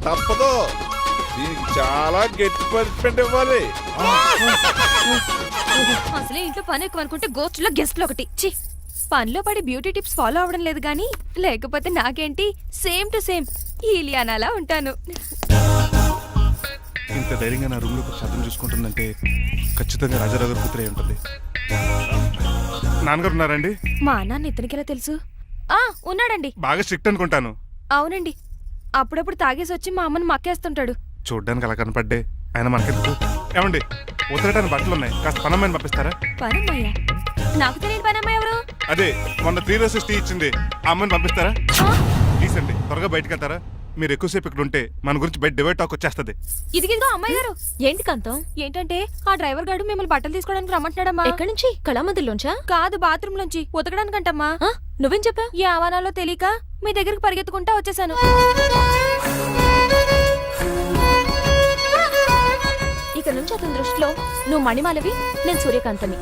తప్పదు. దీనికి చాలా గట్టి పనిష్మెంట్ ఇవ్వాలి. అసలే ఇంట్లో పని ఎక్కువ అనుకుంటే గోస్ట్లో గెస్ట్లు ఒకటి. చి, పనిలో పడి బ్యూటీ టిప్స్ ఫాలో అవడం లేదు గానీ లేకపోతే నాకేంటి సేమ్ టు సేమ్ ఈలియానాలా ఉంటాను. ఇంత ధైర్యంగా నా రూమ్ లో శబ్దం చూసుకుంటుందంటే ఖచ్చితంగా రాజారావు గారు కూతురే ఉంటుంది. నాన్నగారు ఉన్నారండి? మా నాన్న ఇతనికి ఎలా తెలుసు? ఉన్నాడండి. బాగా స్ట్రిక్ట్ అనుకుంటాను. అవునండి, అప్పుడప్పుడు తాగేసి వచ్చి మా అమ్మని మక్కేస్తుంటాడు. చూడ్డానికి అలా కనపడ్డే ఆయన మనకెందుకు? ఏమండి, ఉతరటానికి బట్టలు ఉన్నాయి, కాస్త పనమ్మాయిని పంపిస్తారా? పనమ్మయ్య? నాకు తెలియని పనమ్మాయి ఎవరు? అదే మొన్న 3 రోజెస్ టీ ఇచ్చింది, ఆ అమ్మాయిని పంపిస్తారా? ప్లీజ్ అండి, త్వరగా బయటకు వెళ్తారా? మీరు ఎక్కువసేపు ఇక్కడ ఉంటే మన గురించి బయట డివైడ్ టాక్ వచ్చేస్తుంది. ఇదిగిదిగో అమ్మాయి గారు. ఏంటి కాంతం? ఏంటంటే ఆ డ్రైవర్ గారు మిమ్మల్ని బట్టలు తీసుకోవడానికి రమ్మంటున్నాడమ్మా. ఎక్కడి నుంచి? కళామందిర్లోంచా? కాదు, బాత్రూమ్ లోంచి ఉతకడానికంటమ్మా. నువ్వేం చెప్పా? ఈ ఆవానాలో తెలియక మీ దగ్గరికి పరిగెత్తుకుంటా వచ్చేసాను. ఇక నుంచి అతని దృష్టిలో నువ్వు మణిమాలవి, నేను సూర్యకాంతని.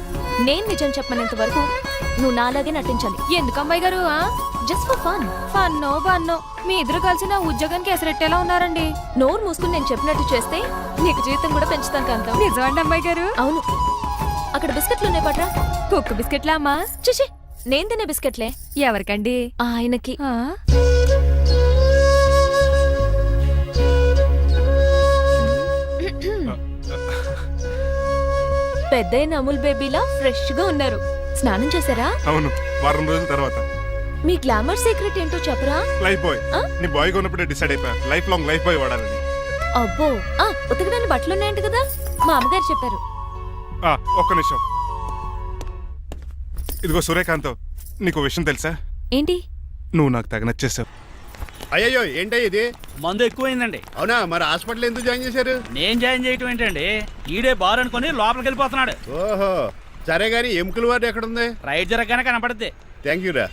నేను నిజం చెప్పనంత వరకు నువ్వు నాలాగే నటించాలి. ఎందుకు అమ్మాయి గారు? Just for fun. ఫన్నో బన్నో మీ ఇద్దరు కలిసి నా ఉద్యోగానికి ఎసరెట్టేలా ఉన్నారండి. నోరు మూసుకుని నేను చెప్పినట్టు చేస్తే నీకు జీవితం కూడా పెంచుతాను కాంతం. నిజమండి అమ్మాయి గారు? అవును. అక్కడ బిస్కెట్లు ఉన్నాయి పట్రా. కుక్క బిస్కెట్లా అమ్మా? చిచి, నేను తినే బిస్కెట్లే. ఎవరికండి? ఆయనకి. పెద్దయిన అమూల్ బేబీలా ఫ్రెష్ గా ఉన్నారు. స్నానం చేశారా? అవును, వారం రోజుల తర్వాత. మీ గ్లామర్ సీక్రెట్ ఏంటో చెప్పరా? Lifebuoy. నీ బాయ్ కొన్నప్పుడే డిసైడ్ అయిపోయా లైఫ్ లాంగ్ లైఫ్ బాయ్ వాడాలని. అబ్బో, ఉతకడానికి బట్టలు ఉన్నాయంట కదా, మా అమ్మగారు చెప్పారు. ఒక్క నిమిషం. ఇదిగో సూర్యకాంత్, నీకు విషయం తెలుసా? ఏంటి? నువ్వు నాకు తెగ నచ్చేసావు. అయ్యో ఏంటో ఇది? మందు ఎక్కువైందండి. అవునా? మరి హాస్పిటల్ ఎందుకు జాయిన్ చేశారు? నేను జాయిన్ చేయటం ఏంటండి, ఈడే బార్ అనుకుని లోపలికి వెళ్ళిపోతున్నాడు. ఓహో, సరే గాని ఎముకల వాడు ఎక్కడుంది? రైట్ జరగగానే కనపడుద్ది. థ్యాంక్ యూ రా.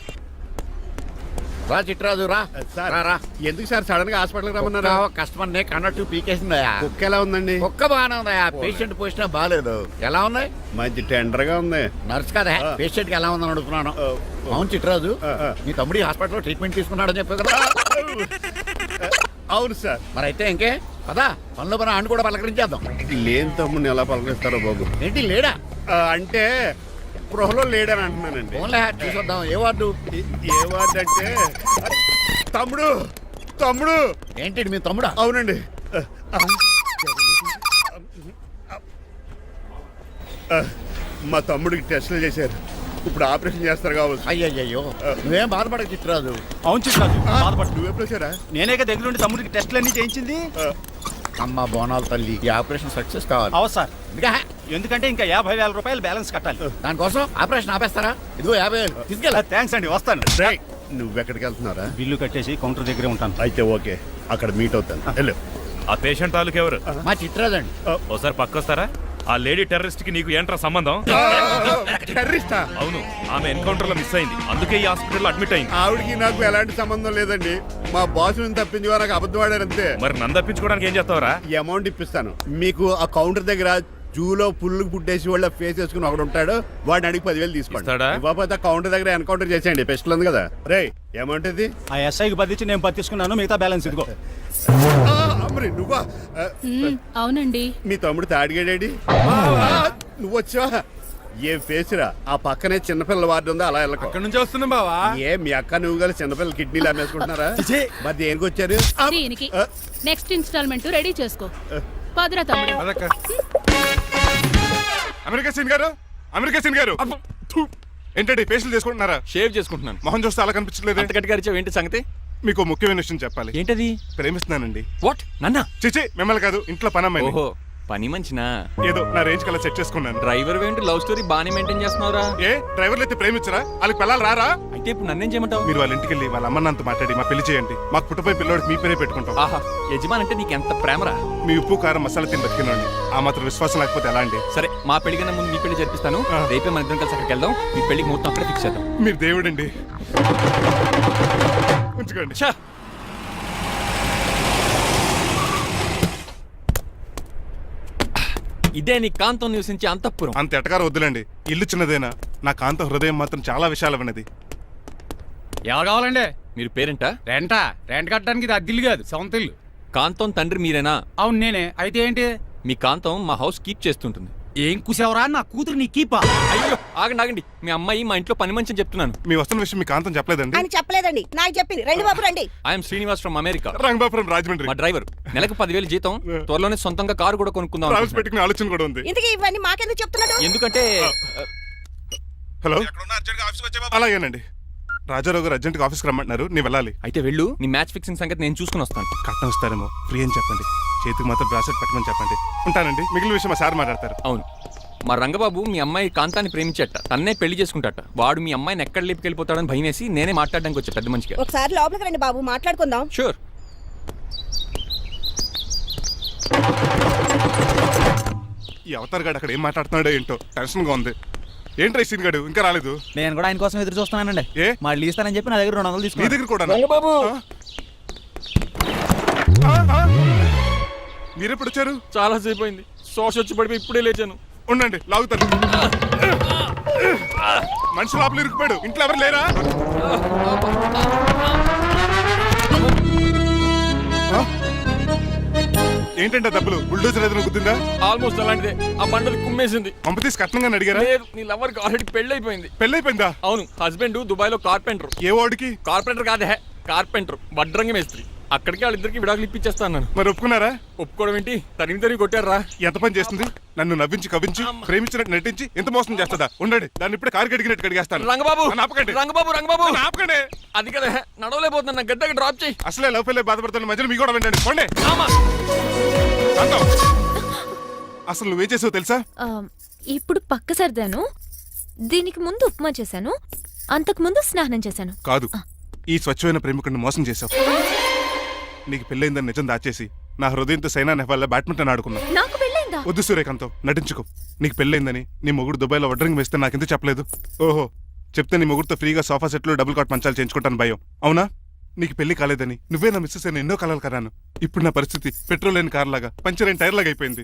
రా చిట్రాజు రా. సార్ రా. ఎందుకు సార్ సడన్ గా హాస్పిటల్కి రమ్మన్నారా? కస్టమర్ నే కన్నట్టు పీకేసిందయా. కుక్క ఎలా ఉందండి? కుక్క బాగానే ఉందయా, పేషెంట్ పొజిషన్ బాగాలేదు. ఎలా ఉన్నాయి? మంచి టెండర్ గా ఉంది. నర్స్ కదా పేషెంట్ కి ఎలా ఉందని అడుగుతున్నాను. అవును చిట్రాజు, మీ తమ్ముడి హాస్పిటల్లో ట్రీట్మెంట్ తీసుకున్నాడని చెప్పావు కదా. అవును సార్. మరి అయితే ఇంకే కదా, పనులు పని ఆండు కూడా పలకరించేద్దాం. లేని తమ్ముడిని ఎలా పలకరిస్తారో బాబు. ఏంటి లేడా? అంటే గృహలో లేడని అంటున్నానండి. ఓన్లే చూసొద్దాం. ఏ వార్డు? ఏ వార్డు అంటే తమ్ముడు. తమ్ముడు ఏంటి మీ తమ్ముడా? అవునండి. మా తమ్ముడికి టెస్టులు చేశారు, ఇప్పుడు ఆపరేషన్ చేస్తారు కావచ్చు. అయ్యయ్యో, నువ్వేం బాధపడక చిట్రాజు. అవును చిట్రాజు, నువ్వు ఎప్పుడు వచ్చారా? నేనే దగ్గరుండి తమ్ముడికి టెస్టులు అన్ని చేయించింది. అమ్మ బోనాల తల్లి, ఈ ఆపరేషన్ సక్సెస్ కావాలి. అవు సార్, ఇంకా ఎందుకంటే ఇంకా 50,000 రూపాయలు బ్యాలెన్స్ కట్టాలి. దానికోసం ఆపరేషన్ ఆపేస్తారా? ఇదిగో 50,000 తీసుకెళ్ళ. థ్యాంక్స్ అండి, వస్తాను. నువ్వెక్కడికి వెళ్తున్నారా? బిల్లు కట్టేసి కౌంటర్ దగ్గరే ఉంటాను. అయితే ఓకే, అక్కడ మీట్ అవుతాను. వెళ్ళు. ఆ పేషెంట్ తాలూకు ఎవరు? మా చిట్రాజు అండి. ఓసారి పక్కొస్తారా? ఆ లేడీ టెర్రరిస్ట్ కి నీకు ఏంట్రా సంబంధం? టెర్రరిస్టా? అవును, ఆమె ఎన్కౌంటర్ లో మిస్ అయింది, అందుకే ఈ హాస్పిటల్ అడ్మిట్ అయింది. ఆవిడికి నాకు ఎలాంటి సంబంధం లేదండి. మా బాసుని తప్పించి నాకు అబద్ధం ఆడారంతే. మరి నన్ను తప్పించుకోవడానికి ఏం చేస్తావరా? ఈ అమౌంట్ ఇప్పిస్తాను మీకు. ఆ కౌంటర్ దగ్గర జూలో పుల్లు పుట్టేసి వాళ్ళ ఫేస్ వేసుకుని ఒకడు ఉంటాడు, వాడిని అడిగి 10,000 తీసుకోండి. ఇవ్వకపోతే కౌంటర్ దగ్గర ఎన్కౌంటర్ చేసేయండి. పెస్టల్ ఉంది కదా. రే అమౌంట్ ఇది? ఆ ఎస్ఐకి బదిలించి నేను పత్తిసుకున్నాను, మిగతా బ్యాలెన్స్ ఇదిగో. అమ్మరి నువ్వా? అవునండి. మీ తమ్ముడు తాడిగాడేడి? నువ్వు వచ్చావా? ఏం ఫేస్ రా. ఆ పక్కనే చిన్నపిల్లల వార్డు ఉందా, అలా వెళ్ళకు. అక్కడ నుంచి వస్తున్నా బావా. ఏ మీ అక్క నువ్వు గల చిన్నపిల్లల కిడ్నీలు అమ్మేసుకుంటున్నారా? మరి దేనికి వచ్చారు? దీనికి నెక్స్ట్ ఇన్స్టాల్మెంట్ రెడీ చేసుకో. పదరా తమ్ముడు. అమెరికా సీన్ గారు, అమెరికా సీన్ గారు, ఏంటండి పేషెంట్ చేసుకుంటున్నారా? షేవ్ చేసుకుంటున్నాను. మొహం చూస్తే అలా కనిపించలేదు. అంత గట్టిగా అరిచావు, ఏంటి సంగతి? మీకు ముఖ్యమైన విషయం చెప్పాలి. ఏంటది? ప్రేమిస్తున్నానండి. వాట్? నన్నా? చిచి, మిమ్మల్ని కాదు, ఇంట్లో పనమ్మాయి. ఓహో, పని మంచినా? ఏదో నా రేంజ్ కల్లా సెట్ చేసుకున్నాను. డ్రైవర్ ఏంటి లవ్ స్టోరీ బానే మెయింటైన్ చేస్తున్నావురా? ఏ డ్రైవర్లు అయితే ప్రేమించరా? వాళ్ళకి పిల్లలు రారా? అయితే ఇప్పుడు నన్నేం చేయమంటావు? మీరు వాళ్ళ ఇంటికి వెళ్ళి వాళ్ళ అమ్మన్నంత మాట్లాడి మా పెళ్లి చేయండి. మాకు పుట్టపోయి పిల్లోడికి మీ పేరే పెట్టుకుంటాం. ఆహా, యజమాన్ అంటే నీకు ఎంత ప్రేమరా? మీ ఉప్పు కారం మసాలా తిని బతికినండి. ఆ మాత్రం విశ్వాసం లేకపోతే ఎలా అండి? సరే, మా పెళ్లి కన్నా ముందు మీ పెళ్లి జరిపిస్తాను. రేపే మన ఇద్దరం కలిసి అక్కడికి వెళ్దాం. మీ పెళ్లికి ముహూర్తం అక్కడే ఫిక్స్ చేద్దాం. మీరు దేవుడండి. ఉంచుకోండి. ఇదే నీ కాంతం నివసించే అంతఃపురం. అంత ఎటకారం వద్దులండి, ఇల్లు చిన్నదేనా, నా కాంత హృదయం మాత్రం చాలా విశాలమైనది. ఎవరు కావాలండి? మీరు పేరెంటా? రెంట్ కట్టడానికి ఇది అద్దిల్లు కాదు, సొంత ఇల్లు. కాంతం తండ్రి మీరేనా? అవును నేనే. అయితే ఏంటి? మీ కాంతం మా హౌస్ కీప్ చేస్తుంటుంది. ఏం కూసావరా? నా కూతురు నీ కీపా? అయ్యో ఆగండి, మీ అమ్మాయి మా ఇంట్లో పని మంచి చెప్తున్నాను. మీ వస్తున్న విషయం మీ కాంతం చెప్పలేదండి? ఆయన చెప్పలేదండి, నాకు చెప్పింది. రండి బాబు రండి. I'm Srinivas from America. Rangabapuram Rajahmundry. మా డ్రైవర్. నెలకు 10,000 జీతం. త్వరలోనే సొంతంగా కారు కూడా కొనుక్కుందాం ట్రావెల్స్ అనుకుంటున్నాను. పెట్టుకునే ఆలోచన కూడా ఉంది. ఇంతకీ ఇవన్నీ మాకెందుకు చెప్తున్నాడు? ఎందుకంటే హలో, అలాగేనండి. రాజారావు గారు అర్జెంట్గా ఆఫీస్కి రమ్మంటున్నారు, నీ వెళ్ళాలి. అయితే వెళ్ళు, నీ మ్యాచ్ ఫిక్సింగ్ సంగతి నేను చూసుకుని వస్తాను. కట్నం ఇస్తారేమో, ఫ్రీ అని చెప్పండి. చేతికి మాత్రం బ్రాసెట్ పెట్టమని చెప్పండి. ఉంటానండి. మిగిలిన విషయం మా సార్ మాట్లాడతారు. అవును, మా రంగబాబు మీ అమ్మాయి కాంతాన్ని ప్రేమించట, తన్నే పెళ్లి చేసుకుంటాట. వాడు మీ అమ్మాయిని ఎక్కడ లేపుకెళ్ళిపోతాడని భయం వేసి నేనే మాట్లాడడానికి వచ్చా పెద్ద మంచిగా. ఒకసారి లోపలికి రండి బాబు, మాట్లాడుకుందాం. షూర్. ఈ అవతార్ గాడు అక్కడ ఏం మాట్లాడుతున్నాడో ఏంటో టెన్షన్గా ఉంది. ఏంటి రైసీన్ గాడు ఇంకా రాలేదు? నేను కూడా ఆయన కోసం ఎదురు చూస్తున్నానండి. ఏ మళ్ళీ ఇస్తానని చెప్పి నా దగ్గర 200 నీ తీసుకున్నాను. దగ్గర కూడా? మీరెప్పుడు వచ్చారు? చాలా సేపు అయింది. శోష వచ్చి పడిపోయి ఇప్పుడే లేచాను. ఉండండి, లాగుతాను. మనిషి లోపల ఇరుక్కుపోయాడు. ఇంట్లో ఎవరు లేరా? ఏంటంటే డబ్బులు బుల్డోజర్ ఏదైనా గుద్దిందా? ఆల్మోస్ట్ అలాంటిదే. ఆ బండలు కుమ్మేసింది. పంప తీసి కట్నంగా అడిగారా? లేదు, నీ లవర్కి ఆల్రెడీ పెళ్లి అయిపోయింది. పెళ్ళైపోయిందా? అవును, హస్బెండ్ దుబాయ్ లో కార్పెంటర్. ఏ వాడికి? కార్పెంటర్ కాదే, కార్పెంటర్, వడ్రంగి మేస్త్రి. అక్కడికి వాళ్ళిద్దరికి విడాకులు ఇప్పించేస్తాను నేను. మరి ఒప్పుకున్నారా? ఒప్పుకోవడం ఏంటి, తరిగి కొట్టారా. ఎంత పని చేస్తుంది? నన్ను నవ్వించి కవించి ప్రేమించినట్టు నటించి ఎంత మోసం చేస్తుందా? ఉండండి, దాన్ని ఇప్పుడే కారు కడిగినట్టు కడిగేస్తాను. రంగబాబు, నన్ను ఆపకండి. రంగబాబు ఆపకండి. అది కదా, నడవలేకపోతున్నా, నా గడ్డకి డ్రాప్ చేయి. అసలే లవ్ ఫెయిల్ బాధపడుతున్న మధ్యలో మీ కూడా వినండి. పోండి. ఆమా. శాంతం. అసలు నువ్వేం చేసావు తెలుసా? ఇప్పుడు పక్క సర్దాను. దీనికి ముందు ఉప్మా చేశాను, అంతకు ముందు స్నానం చేశాను. కాదు, ఈ స్వచ్ఛమైన ప్రేమికుడిని మోసం చేశావు. నీకు పెళ్ళైందని నిజం దాచేసి నా హృదయంతో సైనా నెహ్వాల్ బ్యాడ్మింటన్ ఆడుకున్నావు. నాకు పెళ్ళైందా? వద్దు సూర్యకాంతం, నటించుకో. నీకు పెళ్ళైందని నీ మొగుడు దుబాయ్లో వడ్రంగి వేస్తే నాకెందుకు చెప్పలేదు? ఓహో, చెప్తే నీ మొగుడుతో ఫ్రీగా సోఫా సెట్లు డబుల్ కాట్ మంచాలు చేయించుకుంటాను భయం. అవునా? నీకు పెళ్లి కాలేదని నువ్వే నా మిస్సెస్ అని ఎన్నో కలలు కరాను. ఇప్పుడు నా పరిస్థితి పెట్రోల్ లేని కార్ లాగా, పంచర్ అయిన టైర్ లాగా అయిపోయింది.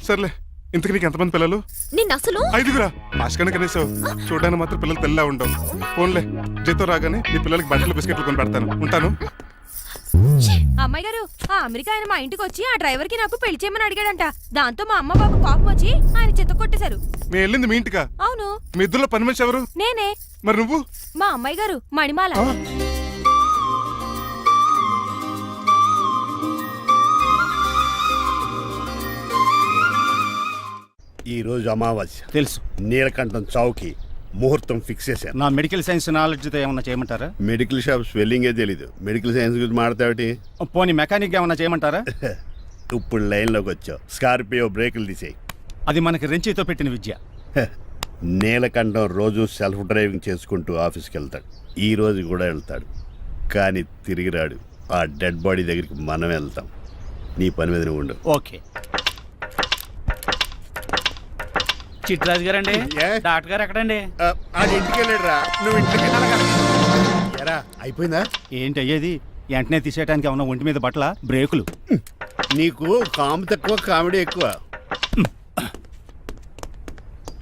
సర్లే, ఇంతకు నీకు ఎంతమంది పిల్లలు? నేను అసలు 5గురా. ఆశకనే కనీసం చూడడానికి మాత్రం పిల్లలు తెల్లా ఉండవు. ఫోన్లే, జీతం రాగానే నీ పిల్లలకి బట్టలు బిస్కెట్లు కొని పెడతాను. ఉంటాను. అమ్మాయి గారు, ఆ అమెరికా ఆయన మా ఇంటికి వచ్చి ఆ డ్రైవర్ కి నాకు పెళ్లి చేయమని అడిగాడంట. దాంతో మా అమ్మ బాబు కోపం వచ్చి ఆయన చెత్త కొట్టేశారు. మేము వెళ్ళింది మీ ఇంటికా? అవును. మీ ఇద్దరులో పని మనిషి ఎవరు? నేనే. మరి నువ్వు? మా అమ్మాయి గారు మణిమాల. ఈ రోజు అమావాస్య తెలుసు. నీలకంఠం చౌకి ముహూర్తం ఫిక్స్ చేశాను. నా మెడికల్ సైన్స్ నాలెడ్జ్తో ఏమన్నా చేయమంటారా? మెడికల్ షాప్ స్వెల్లింగే తెలీదు, మెడికల్ సైన్స్ గురించి మాట్లాడతావిటి? పోనీ మెకానిక్ ఏమన్నా చేయమంటారా? ఇప్పుడు లైన్లోకి వచ్చావు. స్కార్పియో బ్రేకులు తీసేయి. అది మనకి రెంచితో పెట్టిన విద్య. నీలకంఠం రోజు సెల్ఫ్ డ్రైవింగ్ చేసుకుంటూ ఆఫీస్కి వెళ్తాడు. ఈ రోజు కూడా వెళ్తాడు, కానీ తిరిగి రాడు. ఆ డెడ్ బాడీ దగ్గరికి మనం వెళ్తాం. నీ పని మీద నువ్వు ఉండు. ఓకే. చిట్రాజు గారండి, డాక్టర్ గారు ఎక్కడండి? అది ఇంటికి వెళ్ళాడు రా. నువ్వు ఇంటికి ఎరా అయిపోయిందా? ఏంటి అయ్యేది? వెంటనే తీసేయడానికి ఏమన్నా ఒంటి మీద బట్టల బ్రేకులు? నీకు కాము తక్కువ, కామెడీ ఎక్కువ.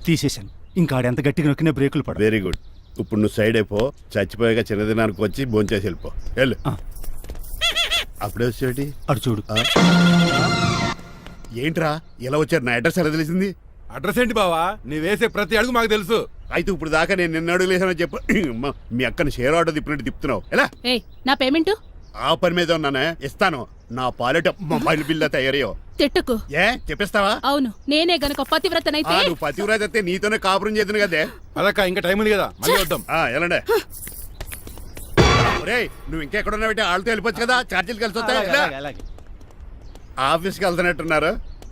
తీసేశాను. ఇంకా ఆడెంత గట్టిగా నొక్కినా బ్రేకులు పడ. Very good. ఇప్పుడు నువ్వు సైడ్ అయిపో. చచ్చిపోయాక చిన్నదినానికి వచ్చి భోంచేసి వెళ్ళిపో. వెళ్ళు. అప్పుడే వచ్చేటి అటు చూడు. ఏంట్రా ఇలా వచ్చారు? నా అడ్రస్ ఎలా తెలిసింది? అడ్రస్ ఏంటి బావా? నీ వేసే ప్రతి అడుగు మాకు తెలుసు. అయితే ఇప్పుడు దాకా నేను నిన్న అడుగులేసానని చెప్పు. మీ అక్కని షేర్ ఆర్డర్ తిప్పినట్టు తిప్పుతున్నావు ఎలా? నా పేమెంట్ ఆ పని మీద ఉన్నానే, ఇస్తాను. నా పాలెట మొబైల్ బిల్లా తయారయ్యో. తిట్టుకు. ఏ చెప్పిస్తావా? అవును, నేనే గనక పతివ్రతనైతే. నువ్వు పతివ్రాజ్ అయితే నీతోనే కాపురం చేద్దును కదే. అదక్క, ఇంకా టైం ఉంది కదా, మళ్ళీ వద్దాం. ఎలాండే నువ్వు ఇంకెక్కడున్నా పెట్టి వాళ్ళతో వెళ్ళిపోవచ్చు కదా, ఛార్జీలు కలిసి వస్తాయి. అలాగే. ఆఫీస్కి వెళ్తున్నట్టున్నారు.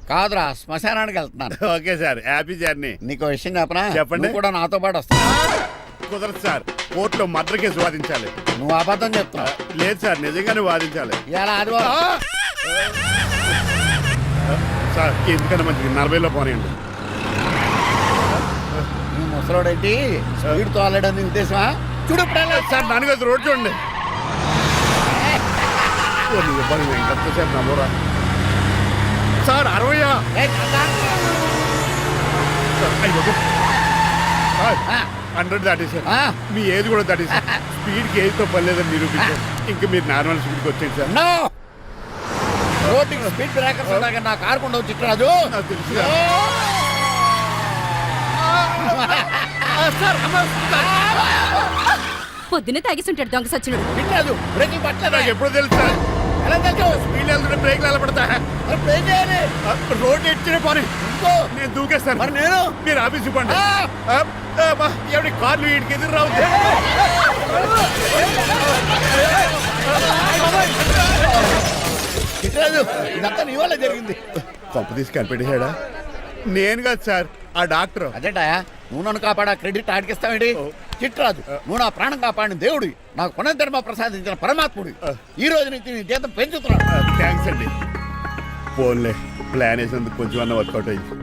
కాదురా, శ్మశానానికి వెళ్తున్నాను. Okay sir, happy journey. నీకు విషయం చెప్పనా? చెప్పండి. నువ్వు కూడా నాతో పాటు వస్తా. కుదరదు సార్, కోర్టులో మర్డర్ కేసు వాదించాలి. నువ్వు అబద్ధం చెప్తున్నావు. లేదు సార్, నిజంగానే వాదించాలి. ఇలా ఆదివారం సార్ ఎందుకన్నా మంచిది 40లో పోనీయండి. నువ్వు ముసలోడేంటి స్పీడ్ తోలడని ఉద్దేశమా? చూడు సార్ నాన్నగారు రోడ్ చూడండి. ఎంతసేపు నమ్మరా సార్? 60 100 దాటేశారు. మీ ఏది కూడా దాటేశారు. స్పీడ్కి ఏదితో పని లేదని నిరూపించారు. ఇంకా మీరు నార్మల్ స్పీడ్కి వచ్చేది సార్. రోడ్డుకి స్పీడ్ బ్రేకర్స్ ఉండగా నా కారు కొండ చిట్టరాజు. పొద్దునే తాగిస్తుంటాడు దొంగ సచ్చినుడు. చిట్టరాజు బ్రేకింగ్ పట్టలేదు. నాకు ఎప్పుడు తెలుసు సార్ ఎలా తెలుసు? స్పీడ్ వెళ్తుంటే బ్రేక్లు ఎలా పడతా బ్రేక్ చేయాలి. రోడ్డు ఎచ్చిన పని ఇంకో నేను దూకేస్తాను. మరి నేను మీరు ఆఫీస్ ఇవ్వండి. ఆ! ఎవరి కార్లు వీడికి ఎదురు రావు. చిట్టరాజు ఇదంతా నీ వల్ల జరిగింది. కొంప తీసి కనిపెట్టేశాడా? నేను కాదు సార్, ఆ డాక్టర్. అదేంటా నువ్వు నన్ను కాపాడా క్రెడిట్ ఆడికిస్తావేంటి? చిట్టరాజు నువ్వు నా ప్రాణం కాపాడిన దేవుడి, నాకు పునర్ధర్మ ప్రసాదించిన పరమాత్ముడి. ఈ రోజు నుంచి నీ జీతం పెంచుతున్నాను. థ్యాంక్స్ అండి. ఫోన్లే ప్లాన్ వేసినందుకు కొంచెం అన్న వర్కౌట్ అయింది.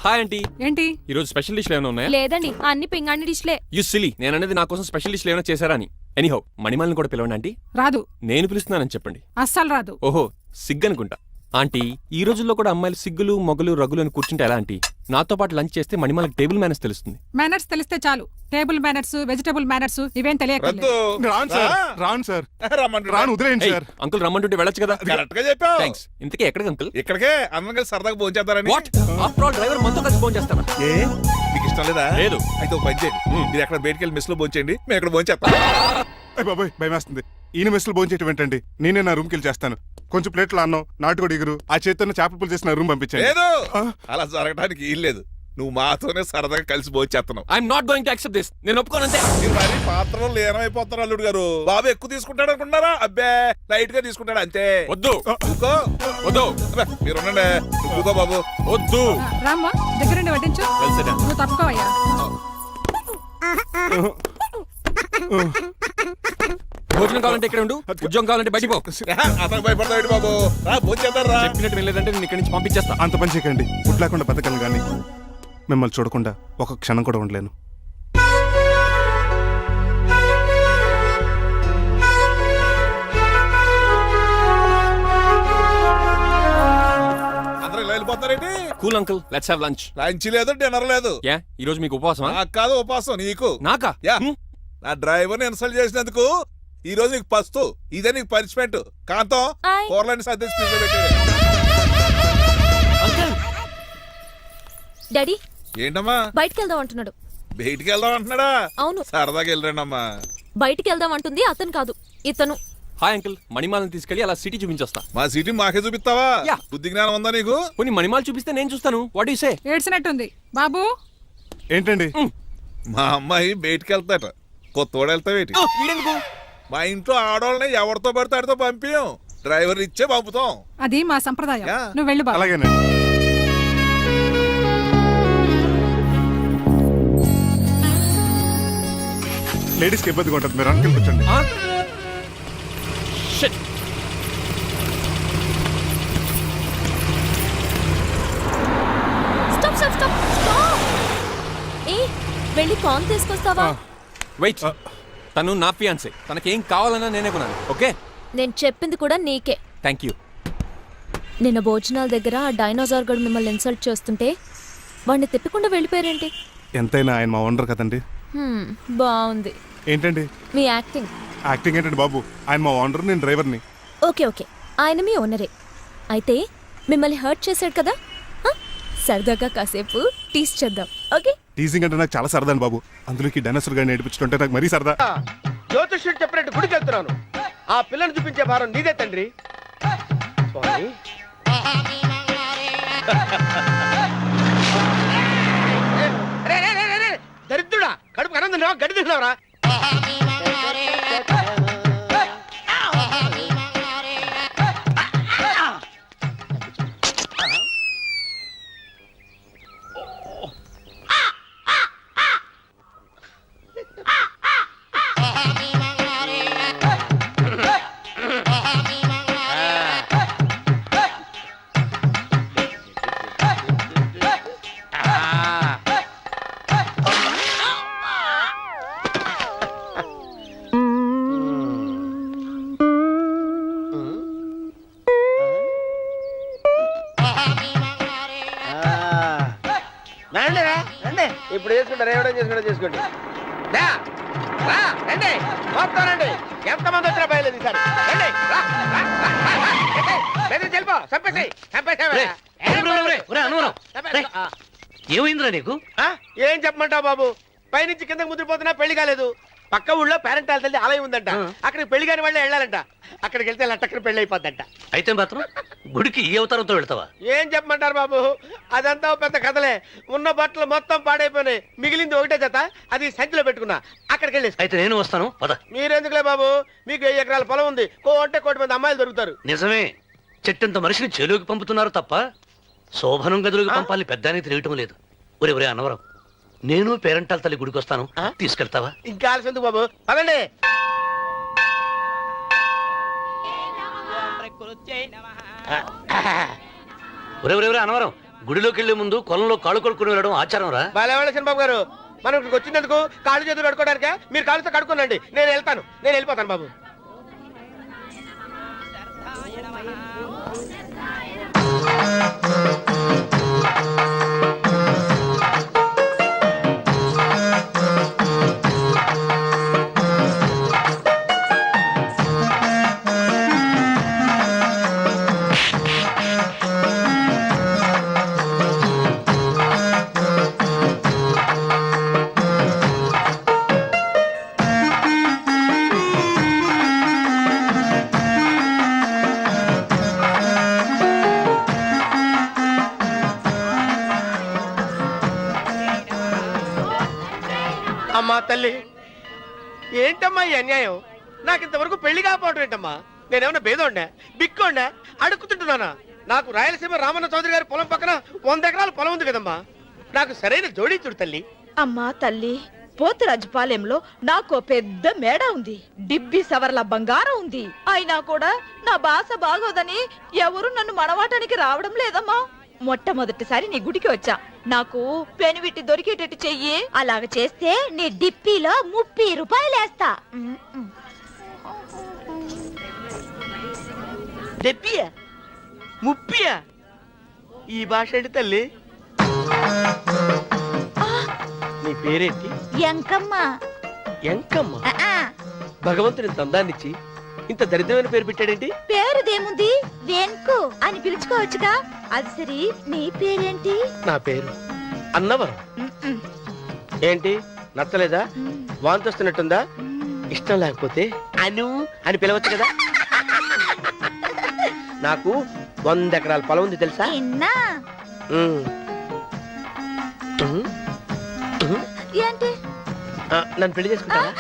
Hi aunty. ఏంటి? ఈ రోజు స్పెషల్ డిష్లు ఏమైనా ఉన్నాయా? లేదండి, అన్ని పింగాణి డిష్లే. యు సిలీ, నేను అనేది నా కోసం స్పెషల్ డిష్లు ఏమైనా చేశారా అని. ఎనీహౌ మణిమాలని కూడా పిలవండి ఆంటీ. రాదు, నేను పిలుస్తున్నానని చెప్పండి. అస్సలు రాదు. ఓహో సిగ్గనుకుంటా. ఆంటీ ఈ రోజుల్లో కూడా అమ్మాయిలు సిగ్గులు మొగలు రగులు అని కూర్చుంటే ఎలా ఆంటీ? నాతో పాటు లంచ్ చేస్తే మణిమాలకి టేబుల్ మేనేజ్ తెలుస్తుంది. మేనర్స్ తెలిస్తే చాలు. టేబుల్ మేనర్స్, వెజిటబుల్ మేనర్స్ ఇవేం తెలియదు. రాను సార్, రాను సార్, రాను వదిలేయండి సార్. అంకుల్ రమ్మంటుంటే వెళ్ళొచ్చు కదా. కరెక్ట్ గా చెప్పావు. థ్యాంక్స్. ఇంతకీ ఎక్కడికి అంకుల్? ఇక్కడికే అందరం కలిసి సరదాగా భోజనం చేద్దారని. వాట్ ఆఫ్టర్ ఆల్ డ్రైవర్ మనతో కలిసి ఫోన్ చేస్తారా? ఏ మీకు ఇష్టం లేదా? లేదు. అయితే ఒక పని చేయండి, మీరు ఎక్కడ బయటికి వెళ్ళి మెస్ లో భోజనం చేయండి, మేము ఇక్కడ భోజనం చేస్తాం. అయ్య బాబాయ్ భయం వేస్తుంది. ఈయన మెస్సులు భోంచేయటం ఏంటండి? నేనే నా రూమ్కి వెళ్ళి చేస్తాను. కొంచెం ప్లేట్లో అన్నం, నాటుకోడి ఇగురు, ఆ చేతితో చేపల పులుసు చేసిన రూమ్ పంపించండి. లేదు, అలా జరగడానికి ఏం లేదు. నువ్వు మాతోనే సరదాగా కలిసి భోజనం చేస్తున్నావు. I'm not going to accept this. నేను ఒప్పుకోనంతే. మీరు మరి పాత్రలో లీనమైపోతారు అల్లుడు గారు. బాబు ఎక్కువ తీసుకుంటాడు అనుకుంటారా? అబ్బే లైట్ గా తీసుకుంటాడు అంతే. వద్దు ఊరుకో. వద్దు. అబ్బే, మీరు ఉండండి. ఊరుకో బాబు. వద్దు. రామ్మా, దగ్గరుండి వడ్డించు. నువ్వు తప్పుకోవయ్యా. భోజనం కావాలంటే ఇక్కడ ఉండు, ఉద్యోగం కావాలంటే బయటికి పో. అతను భయపడతాడు బాబు. రా భోజనం చేద్దాం రా. చెప్పినట్టు వెళ్ళలేదంటే నేను ఇక్కడి నుంచి పంపించేస్తా. అంత పని చేయకండి. ఫుడ్ లేకుండా బతకను కానీ మిమ్మల్ని చూడకుండా ఒక క్షణం కూడా ఉండలేను. అందరూ ఇలా వెళ్ళిపోతారేంటి? Cool uncle, let's have lunch. Lunch లేదు, డిన్నర్ లేదు. యా ఈ రోజు మీకు ఉపవాసమా? నాకు కాదు ఉపవాసం, నీకు. నాకా? యా నా డ్రైవర్ ని ఇన్సల్ట్ చేసినందుకు ఈ రోజు నీకు పస్తు. ఇదే నీకు పనిష్మెంట్. కాంతం ఆయ్. కూరలని సర్దేసి ఫ్రిడ్జ్ లో పెట్టేది. అంకుల్ డాడీ ఏంటమ్మా బయటికి వెళ్దాం అంటున్నాడు. బయటికి వెళ్దాం అంటున్నాడా? అవును, సరదాగా వెళ్ళరండి అమ్మా. బయటికి వెళ్దాం అంటుంది అతను కాదు, ఇతను. హాయ్ అంకుల్, మణిమాలని తీసుకెళ్లి అలా సిటీ చూపించొస్తా. మా సిటీ మాకే చూపిస్తావా? యా. బుద్ధి జ్ఞానం ఉందా నీకు? కొన్ని మణిమాలు చూపిస్తే నేను చూస్తాను. What you say? ఏడ్చినట్టుంది బాబు. ఏంటండి? మా అమ్మాయి బయటికి వెళ్తాట. కొత్తోడు వెళ్తావేటి? వీడెందుకు? మా ఇంట్లో ఆడవాళ్ళని ఎవరితో పడితే ఆడితో పంపించాం. డ్రైవర్ ఇచ్చే పంపుతాం. అది మా సంప్రదాయం. యా. నువ్వు వెళ్ళు బాబు. అలాగేనండి. లేడీస్కి ఇబ్బందిగా ఉంటుంది, మీరు అనుకుని కూర్చోండి. ఆ? Shit. Stop stop stop stop. ఏ వెళ్ళి కాన్ తీసుకొస్తావా? వెయిట్. తను నా ఫియాన్సే. తనకేం కావాలన్నా నేనే కొనాలి. ఓకే? నేను చెప్పింది కూడా నీకే. Thank you. నిన్న భోజనాల దగ్గర ఆ డైనోసార్ గడు మిమ్మల్ని ఇన్సల్ట్ చేస్తుంటే వాడిని తిప్పకుండా వెళ్ళిపోయారేంటి? ఎంతైనా ఆయన మా ఓనర్ కదండి. బాగుంది ఏంటండి మీ యాక్టింగ్. యాక్టింగ్ ఏంటండి బాబు? ఆయన మా ఓనర్, నేను డ్రైవర్ని. ఓకే ఓకే, ఆయన మీ ఓనరే. అయితే మిమ్మల్ని హర్ట్ చేశాడు కదా, సరదాగా కాసేపు టీస్ చేద్దాం. ఓకే? టీజింగ్ అంటే నాకు చాలా సరదా అండి బాబు. అందులోకి డైనోసార్ గారిని నేర్పించుకుంటే నాకు మరీ సరదా. జ్యోతిష్యుడు చెప్పినట్టు గుడికి వెళ్తున్నాను. ఆ పిల్లని చూపించే భారం నీదే తండ్రి. స్వామి దరిద్రుడా, కడుపు అన్నం తిన్నావా, గడ్డి తిన్నావరా? ఇప్పుడు చేసుకుంటారు, ఏమైనా చేసుకోండి. రండి మొత్తం రండి. ఎంతమంది వచ్చినా బయలుదేరి సార్. రండి. చంపేసేయ్, చంపేసేయ్. ఏమైందిరా నీకు? ఏం చెప్పమంటావు బాబు? పైనుంచి కిందకి ముద్రపోతున్నా పెళ్లి కాలేదు. పక్క ఊళ్ళో పేరెంటాల తల్లి ఆలయం ఉందంట. అక్కడికి పెళ్లి కాని వాళ్ళే వెళ్ళాలంట. అక్కడికి వెళ్తే లట్టక్కన పెళ్లి అయిపోద్దంట. అయితే మాత్రం గుడికి ఈ అవతారంతో వెళ్తావా? ఏం చెప్పమంటారు బాబు? అదంతా ఓ పెద్ద కథలే. ఉన్న బట్టలు మొత్తం పాడైపోయినాయి. మిగిలింది ఒకటే జత, అది సంచిలో పెట్టుకున్నా. అక్కడికి వెళ్ళేసి అయితే నేను వస్తాను పద. మీరెందుకులే బాబు, మీకు 10 ఎకరాల పొలం ఉంది. కోటి మంది అమ్మాయిలు దొరుకుతారు. నిజమే, చెట్టంత మనిషిని చెలువుకి పంపుతున్నారు తప్ప శోభనం గదులకు పంపాలి పెద్దానికి తెలియటం లేదు. ఒరే అన్నవరం, నేను పేరెంటాల తల్లి గుడికి వస్తాను, తీసుకెళ్తావా? ఇంకా ఆలస్యం ఎందుకు బాబు, పదండి. ఒరే అన్నవరం, గుడిలోకి వెళ్లే ముందు కొలంలో కాళ్ళు కొడుకుని వెళ్ళడం ఆచారం రా. బాలేవాళ్ళ చంద్రబాబు గారు, మనం ఇక్కడికి వచ్చినందుకు కాళ్ళు చేతులు కడుక్కోవడానికే. మీరు కాళ్ళతో కడుక్కోనండి, నేను వెళ్తాను. నేను వెళ్ళిపోతాను బాబు. అమ్మా తల్లి, ఏంటమ్మా ఈ అన్యాయం? నాకు ఇంతవరకు పెళ్లి కాకపోవడం ఏంటమ్మా? నేనేమన్నా బేదోండా, బిక్కోండా, అడుక్కుతుంటున్నానా? నాకు రాయలసీమ రామన్న చౌదరి గారి పొలం పక్కన 100 ఎకరాల పొలం ఉంది కదమ్మా. నాకు సరైన జోడీ చూడు తల్లి. అమ్మా తల్లి, పోతురాజుపాలెంలో నాకు పెద్ద మేడ ఉంది. డిబ్బి సవర్ల బంగారం ఉంది. అయినా కూడా నా భాష బాగోదని ఎవరు నన్ను మనవాటానికి రావడం లేదమ్మా. మొట్టమొదటిసారి నీ గుడికి వచ్చా. నాకు పెనువిటి దొరికేటట్టు చెయ్యి. అలాగ చేస్తే నీ డిప్పిలో 30 రూపాయలు వేస్తా. డెప్పియా, 30? ఈ భాష ఏంటి తల్లి? నీ పేరేంటి? ఎంకమ్మ. ఎంకమ్మ? భగవంతుని తందాన్నిచ్చి ఇంత దరిద్రమైన పేరు పెట్టాడేంటి? పేరుదేముంది, వెంకు అని పిలుచుకోవచ్చుగా. అది సరి, నీ పేరేంటి? నా పేరు అన్నవరం. ఏంటి నచ్చలేదా? వాంతి వస్తున్నట్టుందా? ఇష్టం లేకపోతే అను అని పిలవచ్చు కదా. నాకు 100 ఎకరాల పొలం ఉంది తెలుసా? ఏంటి? నన్ను పెళ్లి చేసుకుంటావా?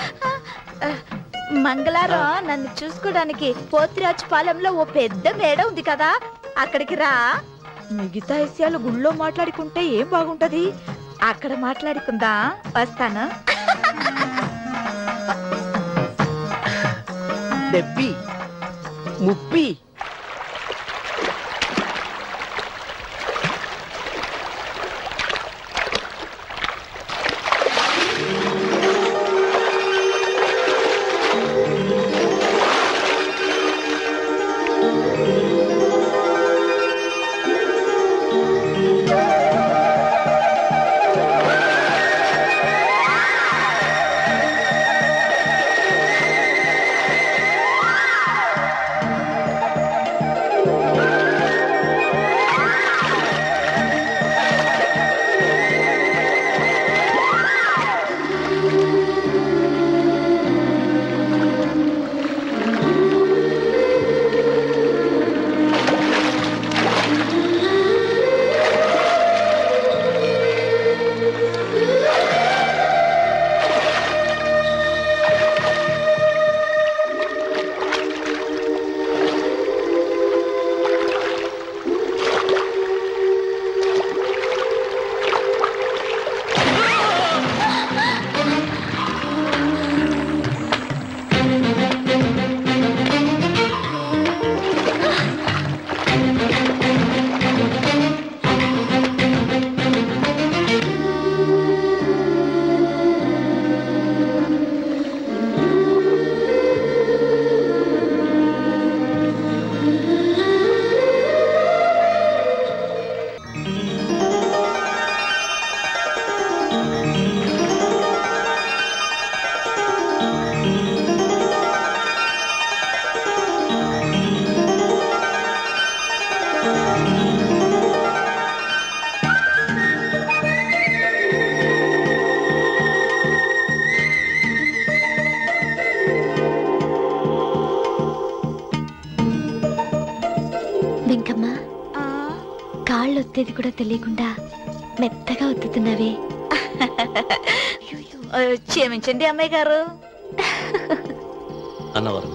మంగళారం నన్ను చూసుకోవడానికి పోతిరాజు పాలెంలో ఓ పెద్ద మేడ ఉంది కదా, అక్కడికి రా. మిగతా విషయాలు గుళ్ళో మాట్లాడుకుంటే ఏం బాగుంటది? అక్కడ మాట్లాడుకుందా. వస్తాను. డెబ్బి 30. కాళ్ళు ఒత్తేది కూడా తెలియకుండా మెత్తగా ఒత్తుతున్నావే. క్షమించండి అమ్మాయి గారు. అన్నవరం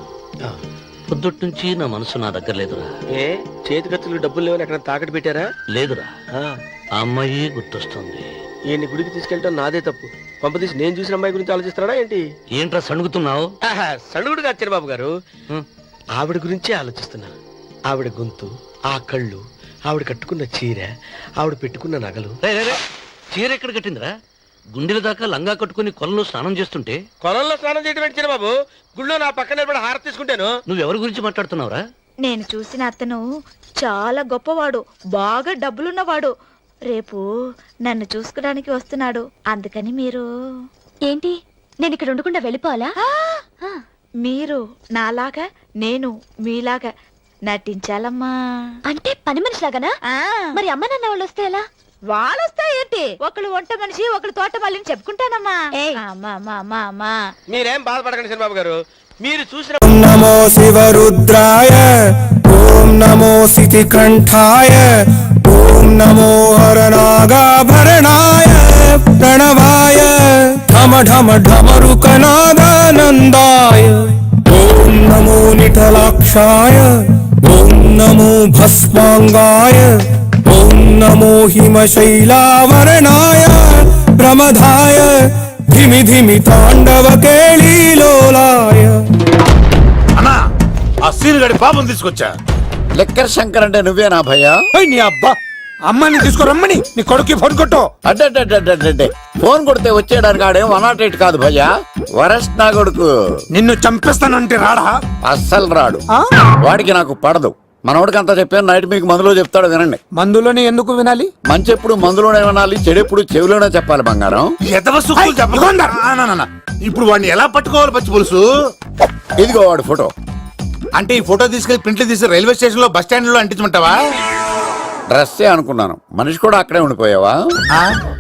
పొద్దుటి నుంచి నా మనసు నా దగ్గర లేదురా. ఏ చేతి ఖర్చులు డబ్బులు లేవని ఎక్కడ తాకట్టు పెట్టారా? లేదురా, ఆ, ఆ అమ్మాయి గుర్తొస్తుంది. ఈయన్ని గుడికి తీసుకెళ్ళటం నాదే తప్పు. పంపదీసి నేను చూసిన అమ్మాయి గురించి ఆలోచిస్తున్నాడా ఏంటి? ఏంట్రా సణుగుతున్నావు? సడుగుడు కాదు చిరబాబు గారు, ఆవిడ గురించే ఆలోచిస్తున్నా. ఆవిడ గొంతు, ఆ కళ్ళు, ఆవిడ కట్టుకున్న చీర, ఆవిడ పెట్టుకున్న నగలు. చీర ఎక్కడ కట్టిందిరా? గుండెల దాకా లంగా కట్టుకుని కొలంలో స్నానం చేస్తుంటే. కొలంలో స్నానం చేయడం ఏంటి చిరబాబు? గుళ్ళో నా పక్కన నిలబడి హారతి తీసుకుంటాను. నువ్వెవరి గురించి మాట్లాడుతున్నావురా? నేను చూసిన అతను చాలా గొప్పవాడు, బాగా డబ్బులున్నవాడు. రేపు నన్ను చూసుకోడానికి వస్తున్నాడు. అందుకని మీరు ఏంటి, నేను ఇక్కడ ఉండకుండా వెళ్ళిపోవాలా? మీరు నాలాగా, నేను మీలాగా నటించాలమ్మా. అంటే పని మనిషిలాగానా? మరి అమ్మ నాన్న వాళ్ళు వస్తే ఎలా? వాళ్ళు వస్తాయేంటి? ఒకళ్ళు వంట మనిషి, ఒకళ్ళు తోట మళ్ళీ చెప్పుకుంటానమ్మా. అమ్మా మీరేం బాధపడకండి చిరబాబు గారు. మీరు చూసిన నమో శివరుద్రాయ, ఓం నమో సితికంఠాయ, ఓం నమో హరనాగాభరణాయ ప్రణవాయ ఢమ ఢమ ఢమరుకనాదానందాయ, ఓం నమో నిఠలాక్షాయ, ఓం నమో భస్మాంగాయ, ఓం నమో హిమశైలావరణాయ ప్రమదాయ ధిమి ధిమి తాండవ కేళీలోలాయ. అన్నా ఆ సీన్ గడి పాపం తీసుకొచ్చా. లెక్కర్ శంకర్ అంటే నువ్వేనా భయ్యా? నీ అబ్బా, అమ్మాయిని తీసుకురమ్మని నీ కొడుకు ఫోన్ కొట్టు. అడ్డే ఫోన్ కొడితే వచ్చేయడానికి ఆడేం 108 కాదు భయ్యా, వరస్ట్ నా కొడుకు. నిన్ను చంపేస్తానంటే రాడా? అస్సలు రాడు. వాడికి నాకు పడదు. మనోడికి అంతా చెప్పాను, నైట్ మీకు మందులో చెప్తాడు వినండి. మందులోనే ఎందుకు వినాలి? మంచి ఎప్పుడు మందులోనే వినాలి, చెడు ఎప్పుడు చెవిలోనే చెప్పాలి బంగారం. ఇప్పుడు వాడిని ఎలా పట్టుకోవాలి పచ్చి పులుసు? ఇదిగో వాడు ఫోటో. అంటే ఈ ఫోటో తీసుకెళ్లి ప్రింట్లు తీసి రైల్వే స్టేషన్ లో బస్ స్టాండ్ లో అంటించమంటావా? డ్రెస్సే అనుకున్నాను, మనిషి కూడా అక్కడే ఉండిపోయావా?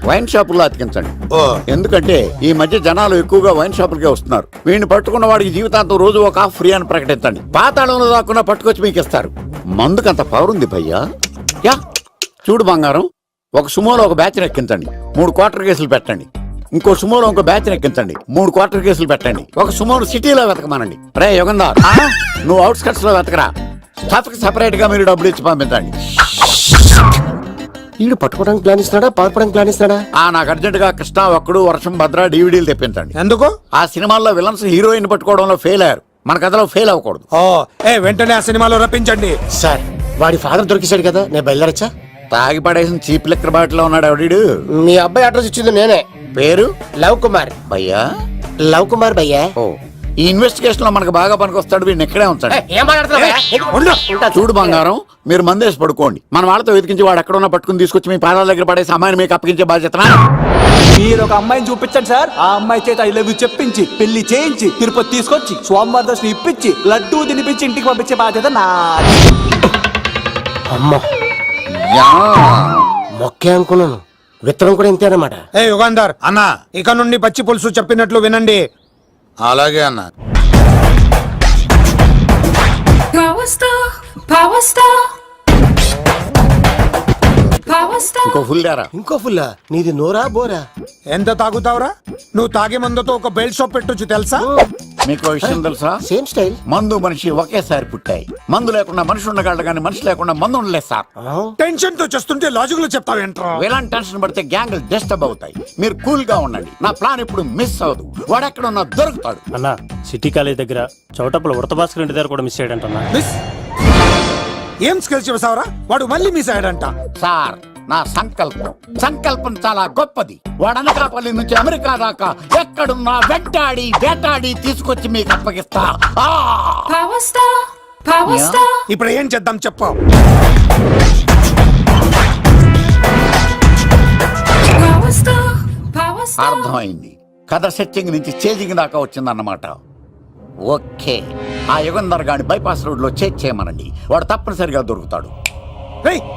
వైన్ షాపుల్లో అతికించండి. ఎందుకంటే ఈ మధ్య జనాలు ఎక్కువగా వైన్ షాపులకే వస్తున్నారు. వీడిని పట్టుకున్న వాడికి జీవితాంతం రోజు ఒక ఆఫ్ ఫ్రీ అని ప్రకటించండి. పాతాళంలో దాక్కున్నా పట్టుకొచ్చి మీకు ఇస్తారు. మందుకంత పవర్ ఉంది భయ్యా. యా చూడు బంగారం, ఒక సుమోలో ఒక బ్యాచ్ ఎక్కించండి, 3 క్వార్టర్ కేసులు పెట్టండి. ఇంకో సుమోలో ఇంకో బ్యాచ్ ఎక్కించండి, 3 క్వార్టర్ కేసులు పెట్టండి. ఒక సుమోను సిటీలో వెతకమానండి. రే యుగంధర్, నువ్వు అవుట్స్కట్స్ లో వెతకరా. స్టాఫ్ కి సెపరేట్ గా మీరు డబ్బులు ఇచ్చి పంపించండి. వీడు పట్టుకోవడానికి ప్లాన్ ఇస్తున్నాడా, పాల్పడానికి ప్లాన్ ఇస్తున్నాడా? నాకు అర్జెంట్ గా కృష్ణ, ఒక్కడు, వర్షం, భద్ర డివిడీలు తెప్పించండి. ఎందుకు? ఆ సినిమాల్లో విలన్స్ హీరోయిన్ పట్టుకోవడంలో ఫెయిల్ అయ్యారు, మన కథలో ఫెయిల్ అవ్వకూడదు. వెంటనే ఆ సినిమాలో రప్పించండి. సార్, వాడి ఫాదర్ దొరికేశాడు కదా, నేను బయలుదేరచ్చా? తాగి పడేసిన చీప్ లెక్కర్ బాటిలో ఉన్నాడు ఎవడీడు. మీ అబ్బాయి అడ్రస్ ఇచ్చింది నేనే. పేరు లవ్ కుమార్. భయ్యా? లవ్ కుమార్ భయ్యా. ఓ, ఈ ఇన్వెస్టిగేషన్ లో మనకు బాగా పనికొస్తాడు, వీడిని ఎక్కడే ఉంచండి. చూడు బంగారం, మీరు మందేసి పడుకోండి. మన వాళ్ళతో వెతికించి వాడు ఎక్కడ ఉన్నా పట్టుకుని తీసుకొచ్చి మీ పాదాల దగ్గర పడేసి అమ్మాయిని మీకు అప్పగించే బాధ్యత. మీరు ఒక అమ్మాయిని చూపించండి సార్. ఆ అమ్మాయి చేత ఐ లవ్ యూ చెప్పించి పెళ్లి చేయించి తిరుపతి తీసుకొచ్చి స్వామివారి దర్శనం ఇప్పించి లడ్డూ తినిపించి ఇంటికి పంపించే బాధ్యత నాది. అమ్మా, మొక్కే అనుకున్నాను, విత్తనం కూడా ఇంతేనమాట. ఏ యుగాంధర్ అన్నా, ఇక నుండి పచ్చి పులుసు చెప్పినట్లు వినండి. అలాగే అన్నా. ఇంకో ఫుల్ దారా. ఇంకో ఫుల్లా? నీది నోరా బోరా? ఎంత తాగుతావురా? నువ్వు తాగే మందుతో ఒక బెల్ట్ షాప్ పెట్టొచ్చు తెలుసా? మీకు విషయం తెలుసా? Same style. మందు మనిషి ఒకేసారి పుట్టాయి. మందు లేకుండా మనిషి ఉండగలడు కానీ మనిషి లేకుండా మందు ఉండలేదు సార్. టెన్షన్ తో చేస్తుంటే లాజిక్ లో చెప్తావేంట్రా? ఎలాంటి టెన్షన్ పడితే గ్యాంగ్లు డిస్టర్బ్ అవుతాయి. మీరు కూల్ గా ఉండండి, నా ప్లాన్ ఇప్పుడు మిస్ అవ్వదు. వాడెక్కడ ఉన్నా దొరుకుతాడు. అన్నా, సిటీ కాలేజ్ దగ్గర చౌటప్పుల ఉడత భాస్కర్ ఇంటి దగ్గర కూడా మిస్ అయ్యాడంటన్నా. ఏం స్కిల్స్ చూసావరా? వాడు మళ్ళీ మిస్ అయ్యాడంట. సార్, నా సంకల్పం చాలా గొప్పది. వాడు అనకాపల్లి నుంచి అమెరికా దాకా ఎక్కడున్నా వెంటాడి వేటాడి తీసుకొచ్చి మీకు అప్పగిస్తా. ఇప్పుడు ఏం చేద్దాం చెప్పు. అర్థమైంది. కథ సెట్టింగ్ నుంచి చేజింగ్ దాకా వచ్చిందన్నమాట. ఓకే, ఆ యుగంధర్ గాని బైపాస్ రోడ్ లో చేయమనండి. వాడు తప్పనిసరిగా దొరుకుతాడు.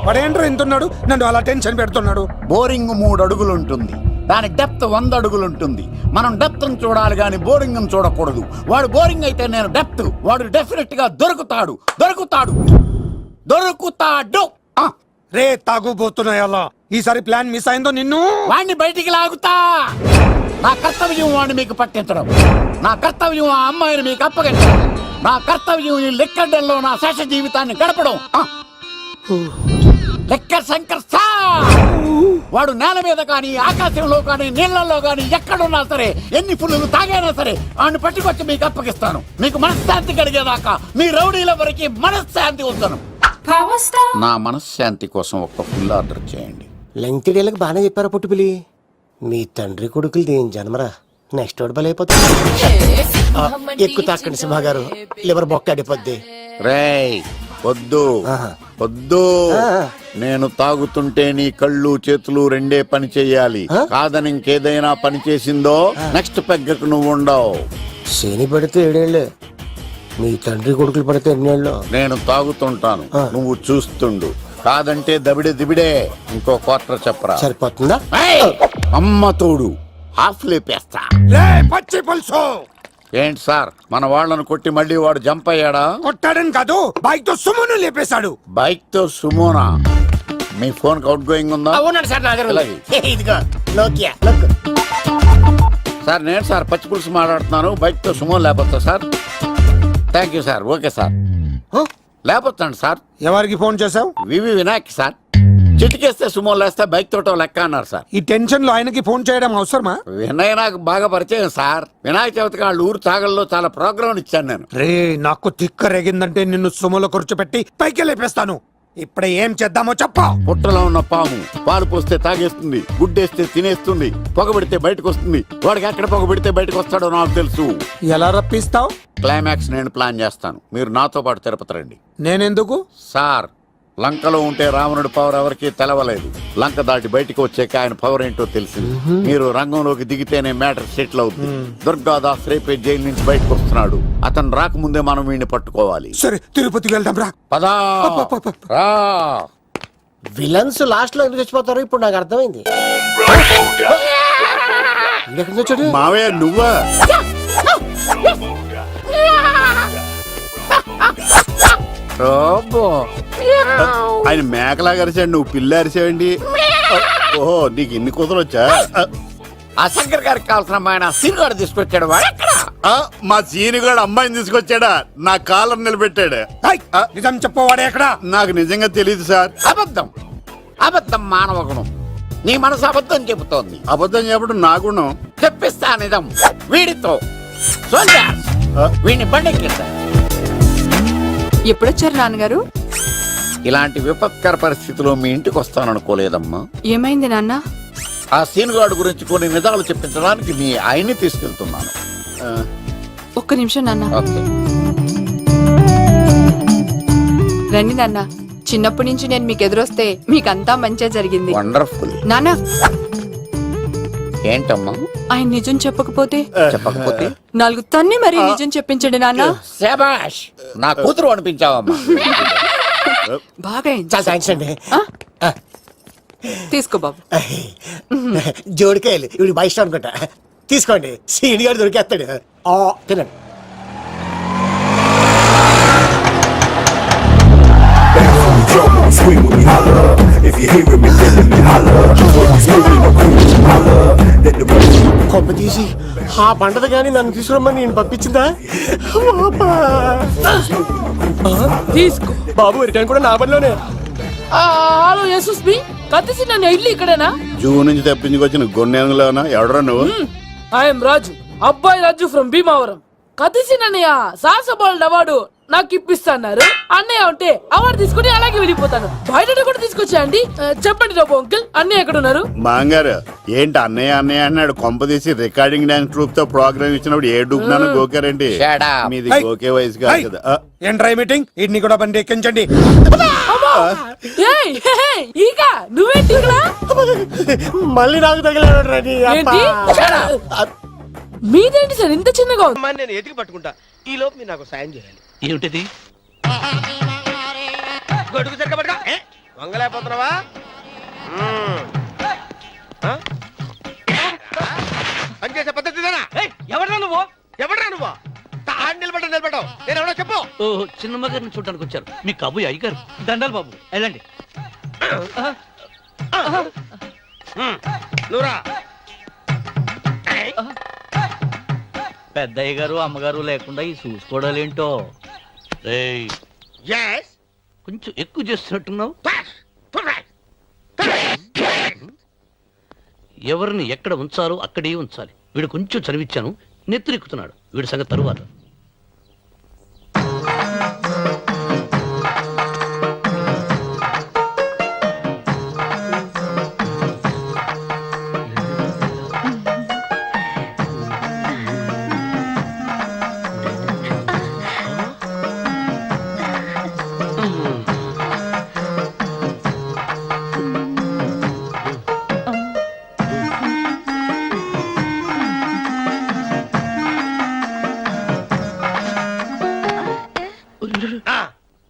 వాడేంట్రా ఎంతున్నాడు, నన్ను అలా టెన్షన్ పెడుతున్నాడు. బోరింగ్ 3 అడుగులు ఉంటుంది, దాని డెప్త్ 100 అడుగులు ఉంటుంది. మనం డెప్త్ చూడాలి గాని బోరింగ్ చూడకూడదు. వాడు బోరింగ్ అయితే నేను డెప్త్. వాడు డెఫినెట్ గా దొరుకుతాడు. రే తాగుబోతున్నాయల్లా ఈసారి ప్లాన్ మిస్ అయిందో నిన్ను వాణ్ణి బయటికి లాగుతా. నా కర్తవ్యం వాడిని మీకు పట్టించడం, నా కర్తవ్యం ఆ అమ్మాయిని మీకు అప్పగించడం, నా కర్తవ్యం ఈ లెక్కడ్డల్లో నా శేష జీవితాన్ని గడపడం. లెక్కర్ శంకర్ సార్ వాడు నేల మీద కానీ ఆకాశంలో కానీ నీళ్లలో కానీ ఎక్కడున్నా సరే ఎన్ని పుల్లులు తాగైనా సరే వాడిని పట్టుకొచ్చి మీకు అప్పగిస్తాను. మీకు మనశ్శాంతి కలిగేదాకా మీ రౌడీల వరకు మనశ్శాంతి ఉందను. నా మనశ్శాంతి కోసం ఒక్క ఫుల్ ఆర్డర్ చేయండి. లెంగ్తీడేళ్ళకి బాగానే చెప్పారా పుట్టుపిలి. మీ తండ్రి కొడుకులు దేని జన్మరా. నెక్స్ట్ ఓడి బలైపోతా. ఎక్కువ తాకండి సింహ గారు, లివర్ బొక్క అడిపోద్ది. రేయ్ వద్దు వద్దు, నేను తాగుతుంటే నీ కళ్ళు చేతులు రెండే పని చెయ్యాలి. కాదని ఇంకేదైనా పని చేసిందో నెక్స్ట్ పెగ్గకు నువ్వు ఉండవు. శని పడితే 7 ఏళ్ళే, మీ తండ్రి కొడుకులు పడితే 8 ఏళ్ళు. నేను తాగుతుంటాను, నువ్వు చూస్తుండు. కాదంటే దబిడే దిబిడే. ఇంకో క్వార్టర్ చెప్పరా. సరిపోతుందా? అమ్మ తోడు హాఫ్ లేపేస్తా. పచ్చి పులుసు. ఏంటి సార్ మన వాళ్ళను కొట్టి మళ్ళీ వాడు జంప్ అయ్యాడా? కొట్టాడని కాదు, బైక్ తో సుమ్మును లేపేశాడు. బైక్ తో సుమోనా? మీ ఫోన్ అవుట్ గోయింగ్ ఉందా? అవునండి సార్, నా దగ్గర అలాగే. ఇదిగో నోకియా. సార్ నేను సార్ పచ్చి పులుసు మాట్లాడుతున్నాను. బైక్ తో సుమో లేకపోతా sir. Thank you sir. Okay sir, లేకపోతాను సార్. ఎవరికి ఫోన్ చేసావు? V Vinayak sir. చిటికేస్తే సుమో లేస్తే బైక్ తోటో లెక్క అన్నారు సార్. ఈ టెన్షన్ లో ఆయనకి ఫోన్ చేయడం అవసరమా? వినయ్ నాకు బాగా పరిచయం సార్. వినాయక చవితికి వాళ్ళ ఊరు చాగల్లో చాలా ప్రోగ్రాం ఇచ్చాను నేను. రే నాకు తిక్క రేగిందంటే నిన్ను సుమలో కూర్చోపెట్టి పైకి లేపేస్తాను. ఇప్పుడు ఏం చేద్దామో చెప్పా. పుట్టలో ఉన్న పాము పాలు పోస్తే తాగేస్తుంది, గుడ్డేస్తే తినేస్తుంది, పొగబెడితే బయటకు వస్తుంది. వాడికి ఎక్కడ పొగబెడితే బయటకు వస్తాడో నాకు తెలుసు. ఎలా రప్పిస్తావు? క్లైమాక్స్ నేను ప్లాన్ చేస్తాను, మీరు నాతో పాటు తిరుపతి రండి. నేనెందుకు? సార్ లంకలో ఉంటే రావణుడి పవర్ ఎవరికి తెలవలేదు. లంక దాటి బయటకు వచ్చాక ఆయన పవర్ ఏంటో తెలిసింది. మీరు రంగంలోకి దిగితేనే మ్యాటర్ సెటిల్ అవుతుంది. దుర్గాదాస్ రేపే జైలు నుంచి బయటకు వస్తున్నాడు. అతను రాకముందే మనం వీడిని పట్టుకోవాలి. సరే తిరుపతికి వెళ్దాం రా. పదా రా. విలన్స్ లాస్ట్ లో ఎందుకు చచ్చిపోతారు ఇప్పుడు నాకు అర్థమైంది. మావయ్య నువ్వా? ఆయన మేకలా అరిచాడు, నువ్వు పిల్ల అరిచావండి. ఓహో నీకు ఇన్ని కుదరొచ్చా? ఆ శంకర్ గారికి కావాల్సిన అమ్మాయి సీనుగాడు తీసుకొచ్చాడు. వాడు ఎక్కడ? మా సీనుగాడు అమ్మాయిని తీసుకొచ్చాడా? నా కాలర్ నిలబెట్టాడు. నిజం చెప్పవాడే ఎక్కడ? నాకు నిజంగా తెలియదు సార్. అబద్ధం అబద్ధం మానవ గుణం. నీ మనసు అబద్ధం చెబుతోంది. అబద్ధం చెప్పడం నా గుణం. చెప్పిస్తా నిజం వీడితో. వీడిని బండెక్కిస్తా. ఎప్పుడొచ్చారు నాన్నగారు? ఇలాంటి విపత్కర పరిస్థితిలో మీ ఇంటికి వస్తాననుకోలేదమ్మా. ఏమైంది నాన్న? ఆ సీనుగాడు గురించి కొన్ని నిజాలు చెప్పించడానికి మీ ఆయన్ని తీసుకెళ్తున్నాను. ఒక్క నిమిషం నాన్న. ఓకే. రండి నాన్న. చిన్నప్పటి నుంచి నేను మీకు ఎదురొస్తే మీకంతా మంచిగా జరిగింది. వండర్ఫుల్. నాన్న ఏంటమ్మా? ఆయన నిజం చెప్పకపోతే చెప్పకపోతే 4 తన్ని మరి నిజం చెప్పించండి నాన్న. శభాష్, నా కూతురు అనిపించావమ్మా. బాగా చాలా థ్యాంక్స్ అండి. తీసుకో బాబు. జోడికాయలు ఇవి బాగా ఇష్టం అనుకుంటా. తీసుకోండి, సీని గారు దొరికేస్తాడు. తినండి. కొమ్మ తీసి ఆ పంటది కానీ నన్ను తీసుకురమ్మని నేను పంపించిందా? తీసుకో బాబు రిటర్న్ కూడా నా పనిలోనే. హలో యశస్వి, కత్తిసి నన్ను ఇల్లు ఇక్కడేనా? జూ నుంచి తప్పించుకొచ్చిన గొన్నెంగులోనా? ఎవడరా నువ్వు? ఐఎమ్ రాజు, అబ్బాయి రాజు ఫ్రమ్ భీమావరం. కత్తిసి నన్నయ్య సాహసబాలుడు అవార్డు నాకు ఇప్పిస్తాన్నారు. అన్నయ్య ఉంటే అవార్డు తీసుకుని అలాగే వెళ్ళిపోతాను. బయట కూడా తీసుకొచ్చాయండి. చెప్పండి రాబు అంకుల్, అన్నయ్య ఎక్కడ ఉన్నారు? మాంగారు ఏంటి అన్నయ్య అన్నయ్య అన్నాడు? కొంప తీసి రికార్డింగ్ డాన్స్ ట్రూప్ తో ప్రోగ్రామ్ ఇచ్చినప్పుడు ఏ డూబ్నాను గోకారండి? మీది గోకే వయసు కాదు కదా. ఏంట్రై మీటింగ్? ఇడ్ని కూడా బండి ఎక్కించండి. ఇక నువ్వేంటి ఇక్కడ? మళ్ళీ నాకు తగిలాడు. మీదేంటి సార్ ఇంత చిన్నగా? నేను ఎతికి పట్టుకుంటా, ఈ లోపు మీరు నాకు సాయం చేయాలి. ఏమిటిది? గొడుగు సరిగ్గా పట్టుకో. వంగలేకపోతున్నావా? పనిచేసే పద్ధతి ఎవడరా నువ్వు? ఎవడరా నువ్వు? నిలబడ్డావు. నేను ఎవడో చెప్పు. ఓ చిన్నమ్మ గారిని చూడడానికి వచ్చారు. మీ కాబోయే అయ్యగారు. దండాలు బాబు, వెళ్ళండి. నువ్వురా. పెద్దయ్య గారు అమ్మగారు లేకుండా ఈ చూసుకోవడాలేంటో. రేయ్, Yes. కొంచెం ఎక్కువ చేస్తున్నట్టున్నావు. ఎవరిని ఎక్కడ ఉంచాలో అక్కడే ఉంచాలి. వీడు కొంచెం చదివిచ్చాను, నెత్తిరెక్కుతున్నాడు. వీడి సంగతి తరువాత.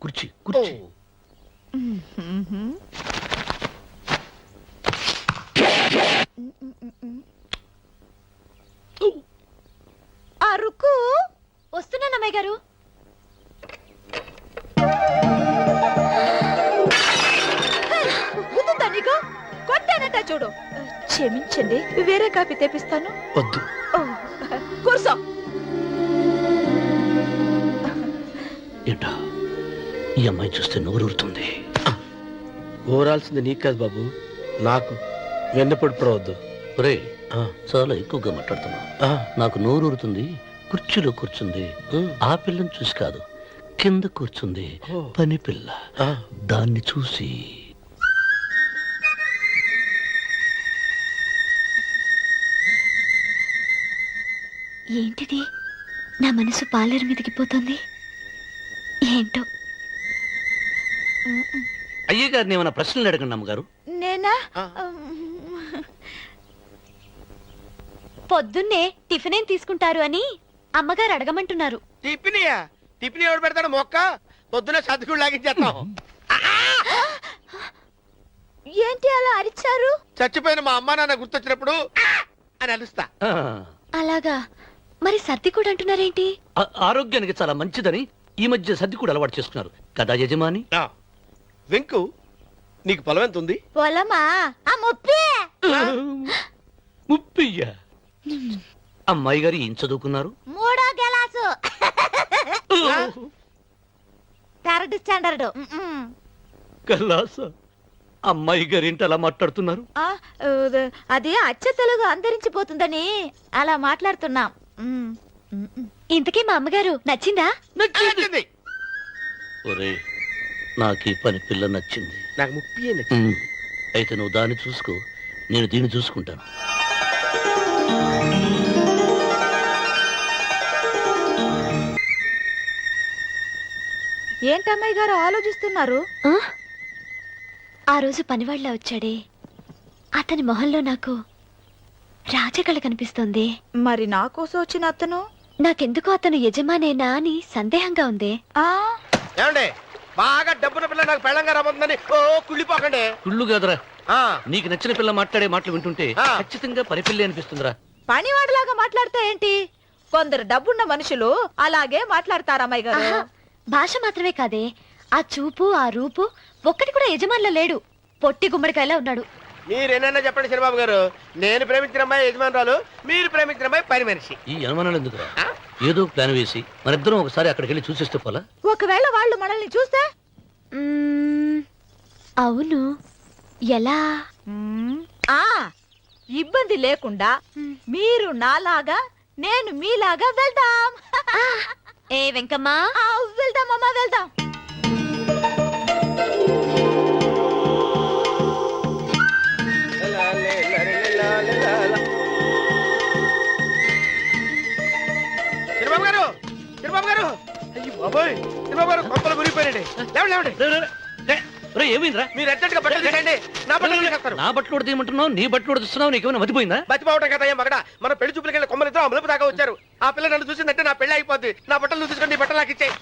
కుర్చీ కుర్చీ. అరుకు వస్తున్నాను అమ్మాయి గారు. గుద్దుతా నీకు? కొట్టానట చూడు. క్షమించండి, వేరే కాఫీ తెప్పిస్తాను. వద్దు. ఓ, కూర్చో. ఏంటా, ఈ అమ్మాయి చూస్తే నోరూరుతుంది. ఊరాల్సింది నీకు కాదు బాబు, నాకు. వెన్నపొడి పడవద్దు. రే, చాలా ఎక్కువగా మాట్లాడుతున్నా. నాకు నోరూరుతుంది. కుర్చీలో కూర్చుంది. ఆ పిల్లని చూసి కాదు, కింద కూర్చుంది పని పిల్ల. దాన్ని చూసి ఏంటిది? నా మనసు పాలేరు మీదకి పోతుంది. ఏంటో. అయ్య గారిని ఏమైనా ప్రశ్నలు అడగండి అమ్మగారు. నేనా? పొద్దున్నే టిఫిన్ ఏం తీసుకుంటారు అని అమ్మగారు అడగమంటున్నారు. టిఫినియా? టిఫిన్ ఎవడు పెడతాడు మొక్క? పొద్దున సర్దుకుడు లాగించేస్తాం. ఏంటి అలా అరిచారు? చచ్చిపోయిన మా అమ్మ నాన్న గుర్తొచ్చినప్పుడు అని అలుస్తా. అలాగా? మరి సర్ది కూడా అంటున్నారేంటి? ఆరోగ్యానికి చాలా మంచిదని ఈ మధ్య సర్ది కూడా అలవాటు చేసుకున్నారు కదా యజమాని. వెంకు, నీకు పొలం ఎంత ఉంది? పొలమా? ఆ ముప్పి. ముప్పయ్య. అమ్మాయి గారు ఏం చదువుకున్నారు? 3వ గెలాసు. 3rd standard. కల్లాస. అమ్మాయి గారు ఏంటి అలా మాట్లాడుతున్నారు? అది అచ్చ తెలుగు అంతరించిపోతుందని అలా మాట్లాడుతున్నాం. ఇంతకీ మా అమ్మగారు నచ్చిందా? నచ్చింది. ఒరే, నాకు ఈ పని పిల్ల నచ్చింది. నాకు ముప్పి. అయితే నువ్వు దాన్ని చూసుకో, నేను దీన్ని చూసుకుంటాను. ఏంటమ్మాయి గారు ఆలోచిస్తున్నారు? ఆ రోజు పనివాళ్ళ వచ్చాడే, అతని మొహంలో నాకు రాజకళ కనిపిస్తోంది. మరి నా కోసం వచ్చిన అతను? నాకెందుకో అతను యజమానేనా అని సందేహంగా ఉంది. ఏమండి, బాగా డబ్బున పిల్ల నాకు పెళ్ళంగా రాబోతుందని ఓ కుళ్ళిపోకండి. కుళ్ళు కాదురా, నీకు నచ్చిన పిల్ల మాట్లాడే మాటలు వింటుంటే ఖచ్చితంగా పరిపిల్లి అనిపిస్తుందిరా. పనివాడిలాగా మాట్లాడతా ఏంటి? కొందరు డబ్బున్న మనుషులు అలాగే మాట్లాడతారు అమ్మాయి గారు. భాష మాత్రమే కాదే, ఆ చూపు ఆ రూపు ఒక్కటి కూడా యజమానిలో లేడు. పొట్టి గుమ్మడికాయలా ఉన్నాడు. మీరేనన్నా చెప్పండి చంద్రబాబు గారు, నేను ప్రేమించిన అమ్మాయి యజమానురాలు, మీరు ప్రేమించిన అమ్మాయి పని మనిషి. ఈ అనుమానాలు ఎందుకురా? ఏదో ప్లాన్ వేసి మనిద్దరం ఒకసారి అక్కడికి వెళ్ళి చూసేస్తే పోలా? ఒకవేళ వాళ్ళు మనల్ని చూస్తే? అవును, ఎలా? ఇబ్బంది లేకుండా మీరు నాలాగా నేను మీలాగా వెళ్దాం. ఏ వెంకమ్మా, వెళ్దామమ్మా, వెళ్దాం. చంద్రబాబు గారు, చంద్రబాబు గారు, అయ్యో బాబోయ్, చంద్రబాబు గారు కొంపలు మునిగిపోయారండి. లేవండి, లేవండి. ఏమైందిరా? మీరు అర్జెంట్ గా బట్టలు తీయండి. నా బట్టలు తీసేస్తారు. నా బట్టలు కూడా తీయమంటున్నావు, నీ బట్టలు కూడా తీస్తున్నావు. నీకేమైనా మతిపోయిందా? బతిపోవటం కదా ఏం మగడ. మన పెళ్లి చూపులకి వెళ్ళి కొమ్మలిద్దరూ అమలుపు దాకా వచ్చారు. ఆ పిల్ల నన్ను చూసిందంటే నా పెళ్లి అయిపోద్ది. నా బట్టలు తీసుకొని బట్టలు నాకు ఇచ్చాయి.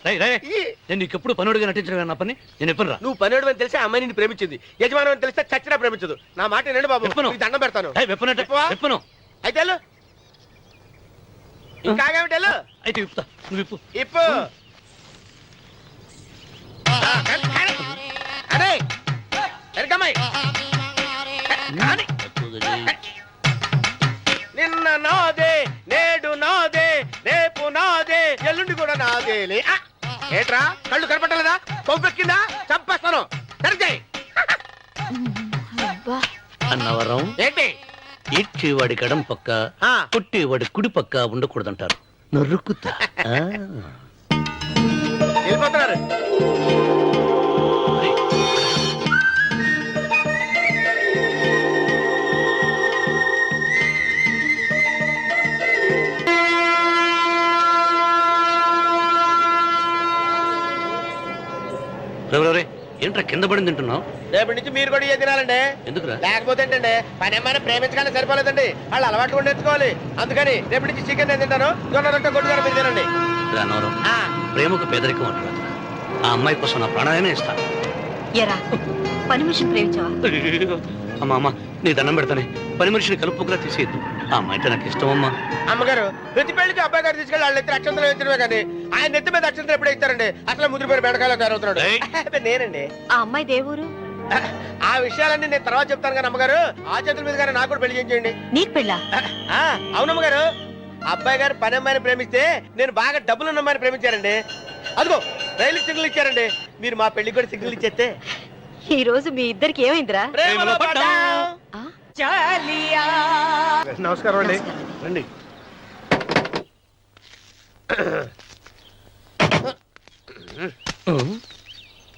నేను నీకు ఎప్పుడు పనుడిగా నటించడం నా పని. నేను ఎప్పుడు రా? నువ్వు పనివాడు అని తెలిసి ఆ అమ్మాయి నిన్ను ప్రేమించింది. యజమాని అని తెలిస్తే చచ్చినా ప్రేమించదు. నా మాట వినండి బాబు, నీకు దండం పెడతాను. చెప్పను. అయితే వెళ్ళు. ఇంకా ఆగామిటి వెళ్ళు. అయితే విప్పుతా, నువ్వు విప్పు. ఇప్పు. అరే వెనకమ్మా, ఏట్రా కళ్ళు కనపట్టలేదా? కొంపెక్కిందా? చంపేస్తాను. సరిచేయి. అన్నవరం ఏంటి? ఇచ్చేవాడి గడం పక్క ఆ. కొట్టేవాడి కుడి పక్క ఉండకూడదంటారు. నరుక్కుతా వెళ్ళిపోతున్నారు. రే ఏంట్రా కింద పడింది తింటున్నావు? రేపటి నుంచి మీరు కూడా ఏ తినాలండి. ఎందుకురా? లేకపోతే ఏంటండి పని ఏమైనా ప్రేమించగానే సరిపోలేదండి. వాళ్ళు అలవాటు కూడా నేర్చుకోవాలి. అందుకని రేపటి నుంచి చికెన్ నేను తింటాను. జొన్న రొట్టె కొట్టుగానే మీరు తినండి. రా అన్నవరం, ప్రేమకు పేదరికం అంటారు. ఆ అమ్మాయి కోసం నా ప్రాణాలనే ఇస్తాను. ఎరా పని మనిషిని ప్రేమించావా? అమ్మా అమ్మ నీ దండం పెడతానే, పని మనిషిని కలుపుకులా తీసేయద్దు. ఆ అమ్మాయి అంటే నాకు ఇష్టం అమ్మా. అమ్మగారు ప్రతి పెళ్లికి అబ్బాయి గారు తీసుకెళ్ళి వాళ్ళు ఎత్తి అక్షంతలు వేయించడమే కానీ ఆయన నెత్తి మీద అక్షంతలు ఎప్పుడే ఇస్తారండి? అసలు ముదిరిపోయిన బెడకాయలో తయారవుతున్నాడు. నేనండి. ఆ అమ్మాయి దేవురు ఆ విషయాలన్నీ నేను తర్వాత చెప్తాను కానీ అమ్మగారు ఆ చేతుల మీద గారు నాకు కూడా పెళ్లి చేయండి. నీకు పెళ్ళా? అవునమ్మగారు, అబ్బాయి గారు పని అమ్మాయిని ప్రేమిస్తే నేను బాగా డబ్బులున్న అమ్మాయిని ప్రేమించారండి. అదిగో రైలు సిగ్నల్ ఇచ్చారండి. మీరు మా పెళ్లికి కూడా సిగ్నల్ ఇచ్చేస్తే ఈ రోజు మీ ఇద్దరికి ఏమైందిరా? నమస్కారం అండి. రండి.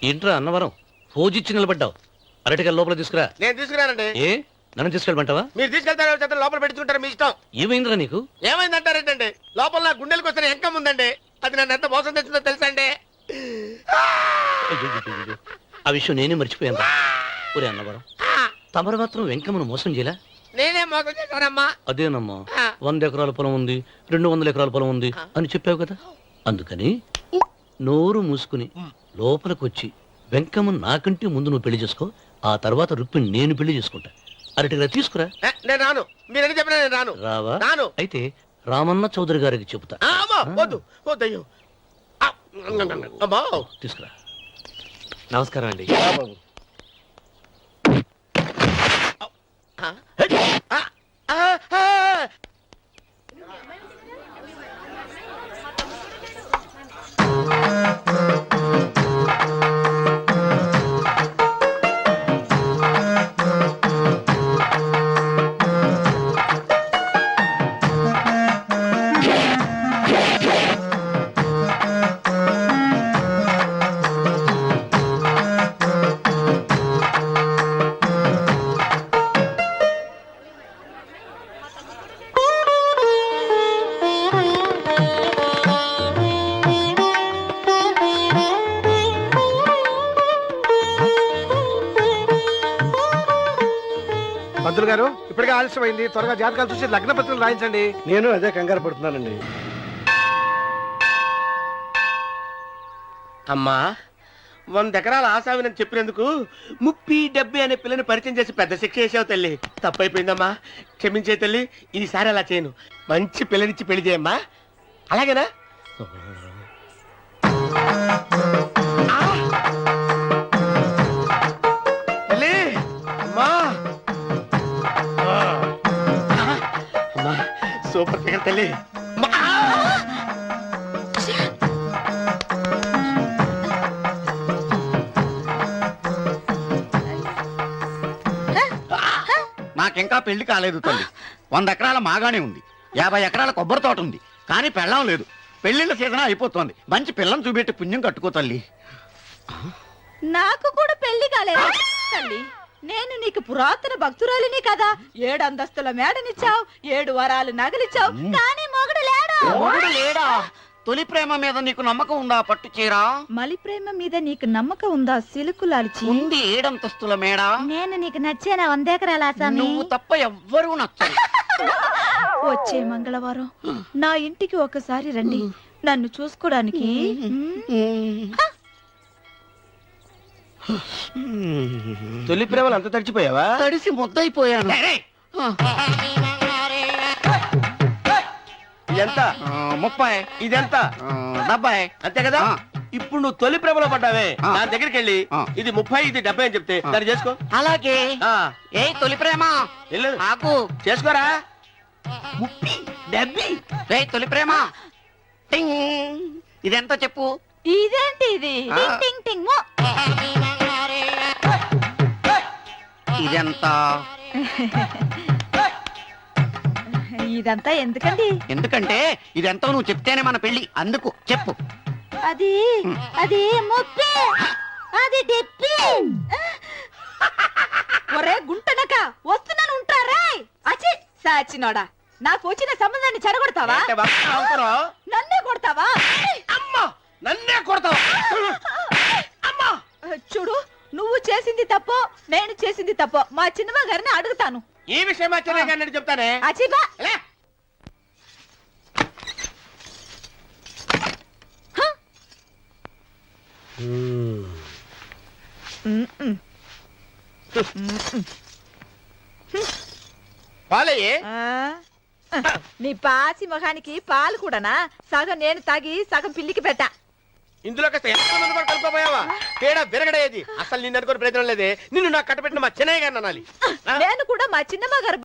ఏంట్రా అన్నవరం ఫోజిచ్చి నిలబడ్డావు? అరటికల్ లోపల తీసుకురా. నేను తీసుకురానండి. ఏ నన్ను తీసుకెళ్ళమంటావా? మీరు తీసుకెళ్తారు లోపల పెట్టుకుంటారు, మీ ఇష్టం. ఏమైందిరా నీకు? ఏమైందంటారేంటండి? లోపల నా గుండెలకు వస్తున్న ఎంకం ఉందండి. అది నన్ను ఎంత మోసం తెచ్చిందో తెలుసా అండి? ఆ విషయం నేనే మర్చిపోయాను. ఒరే అన్నవరం, తమరు మాత్రం వెంకమ్మను మోసం చేయలా? నేనే మోసం చేశానమ్మా. అదేనమ్మా, 100 ఎకరాల పొలం ఉంది, 200 ఎకరాల పొలం ఉంది అని చెప్పావు కదా. అందుకని నోరు మూసుకుని లోపలికి వచ్చి వెంకమ్మను నాకంటే ముందు నువ్వు పెళ్లి చేసుకో. ఆ తర్వాత రుక్మిణి నేను పెళ్లి చేసుకుంటా. అరటిగా తీసుకురా. నేను రాను. మీరని చెప్పినా నేను రాను. రావా? రాను. అయితే రామన్న చౌదరి గారికి చెబుతా. వద్దు వద్దయ్యో. అమ్మా తీసుకురా. నమస్కారం అండి. పంతులు గారు ఇప్పటికే ఆలస్యమైంది. త్వరగా జాతకాలు చూసి లగ్న పత్రికలు రాయించండి. నేను అదే కంగారు పడుతున్నానండి. అమ్మా 100 ఎకరాల ఆశావినని చెప్పినందుకు 30-70 అనే పిల్లని పరిచయం చేసి పెద్ద శిక్ష చేసావు తల్లి. తప్పైపోయిందమ్మా, క్షమించే తల్లి. ఈసారి అలా చేయను. మంచి పిల్లనిచ్చి పెళ్లి చేయమ్మా. అలాగేనా? తల్లి అమ్మా, అమ్మా సూపర్ ఫిగర్ తల్లి. నాకింకా పెళ్లి కాలేదు తల్లి. 100 ఎకరాల మాగానే ఉంది, 50 ఎకరాల కొబ్బరి తోట ఉంది, కానీ పెళ్ళం లేదు. పెళ్లిళ్ళ సీజన్ అయిపోతుంది. మంచి పిల్లని చూపెట్టి పుణ్యం కట్టుకో తల్లి. నాకు కూడా పెళ్లి కాలేదు తల్లి. నేను నీకు పురాతన భక్తురాలిని కదా. 7 అంతస్తుల మేడనిచ్చావు, 7 వరాలు నగలిచ్చావు, కానీ మొగుడు లేడు. మొగుడు లేడా? తొలి ప్రేమ మీద నీకు నమ్మకం ఉందా? పట్టు చీరా. మలి ప్రేమ మీద నీకు నమ్మకం ఉందా? సిలుకులాల్చి ఉంది 7 అంతస్తుల మేడ. నేను నీకు నచ్చేనా? 100 ఎకరాల ఆసామి. నువ్వు తప్ప ఎవ్వరూ నచ్చరు. వచ్చే మంగళవారం నా ఇంటికి ఒకసారి రండి, నన్ను చూసుకోవడానికి. తొలి ప్రేమలు అంత తడిచిపోయావా? తడిసి ముద్దయిపోయాను. ఇదెంత? 30. ఇదెంత? 70. అంతే కదా. ఇప్పుడు నువ్వు తొలి ప్రేమలో పడ్డావే, దాని దగ్గరికి వెళ్ళి ఇది 30 ఇది 70 అని చెప్తే దాన్ని చేసుకో. అలాగే. ఏ తొలి ప్రేమ నాకు చేసుకోరా. 30, 70. తొలి ప్రేమ ఇదెంత చెప్పు. ఇదేంటి ఇది టింగ్ టింగ్ టింగ్ మో. ఇదెంత ఇదంతా ఎందుకండి? ఎందుకంటే ఇదెంతో నువ్వు చెప్తేనే మన పెళ్లి, అందుకు చెప్పు. అది అది ముప్పి, అది డిప్పి. ఒరే గుంటనక వస్తున్నాను ఉంటారా? అచి సాచినోడా, నాకు వచ్చిన సంబంధాన్ని చెడగొడతావా? నన్నే కొడతావా? అమ్మా నన్నే కొడతావా? అమ్మా చూడు, నువ్వు చేసింది తప్పో నేను చేసింది తప్పో మా చిన్నమ్మ గారిని అడుగుతాను. ఈ విషయం అచ్చనే చెప్తానే. అచిబా లే. పాలయ్యే. నీ పాసి మొహానికి పాలు కూడానా? సగం నేను తాగి సగం పిల్లికి పెట్టా. ఇందులో కాస్త ఎంత మంది కూడా కలుపుకోపోయావా? తేడా విరగడేది. అసలు నిన్ను అనుకునే ప్రయత్నం లేదే. నిన్ను నాకు కట్టబెట్టిన మా చెన్నయ్య గారిని అనాలి. నేను కూడా మా చిన్నమ్మ గారు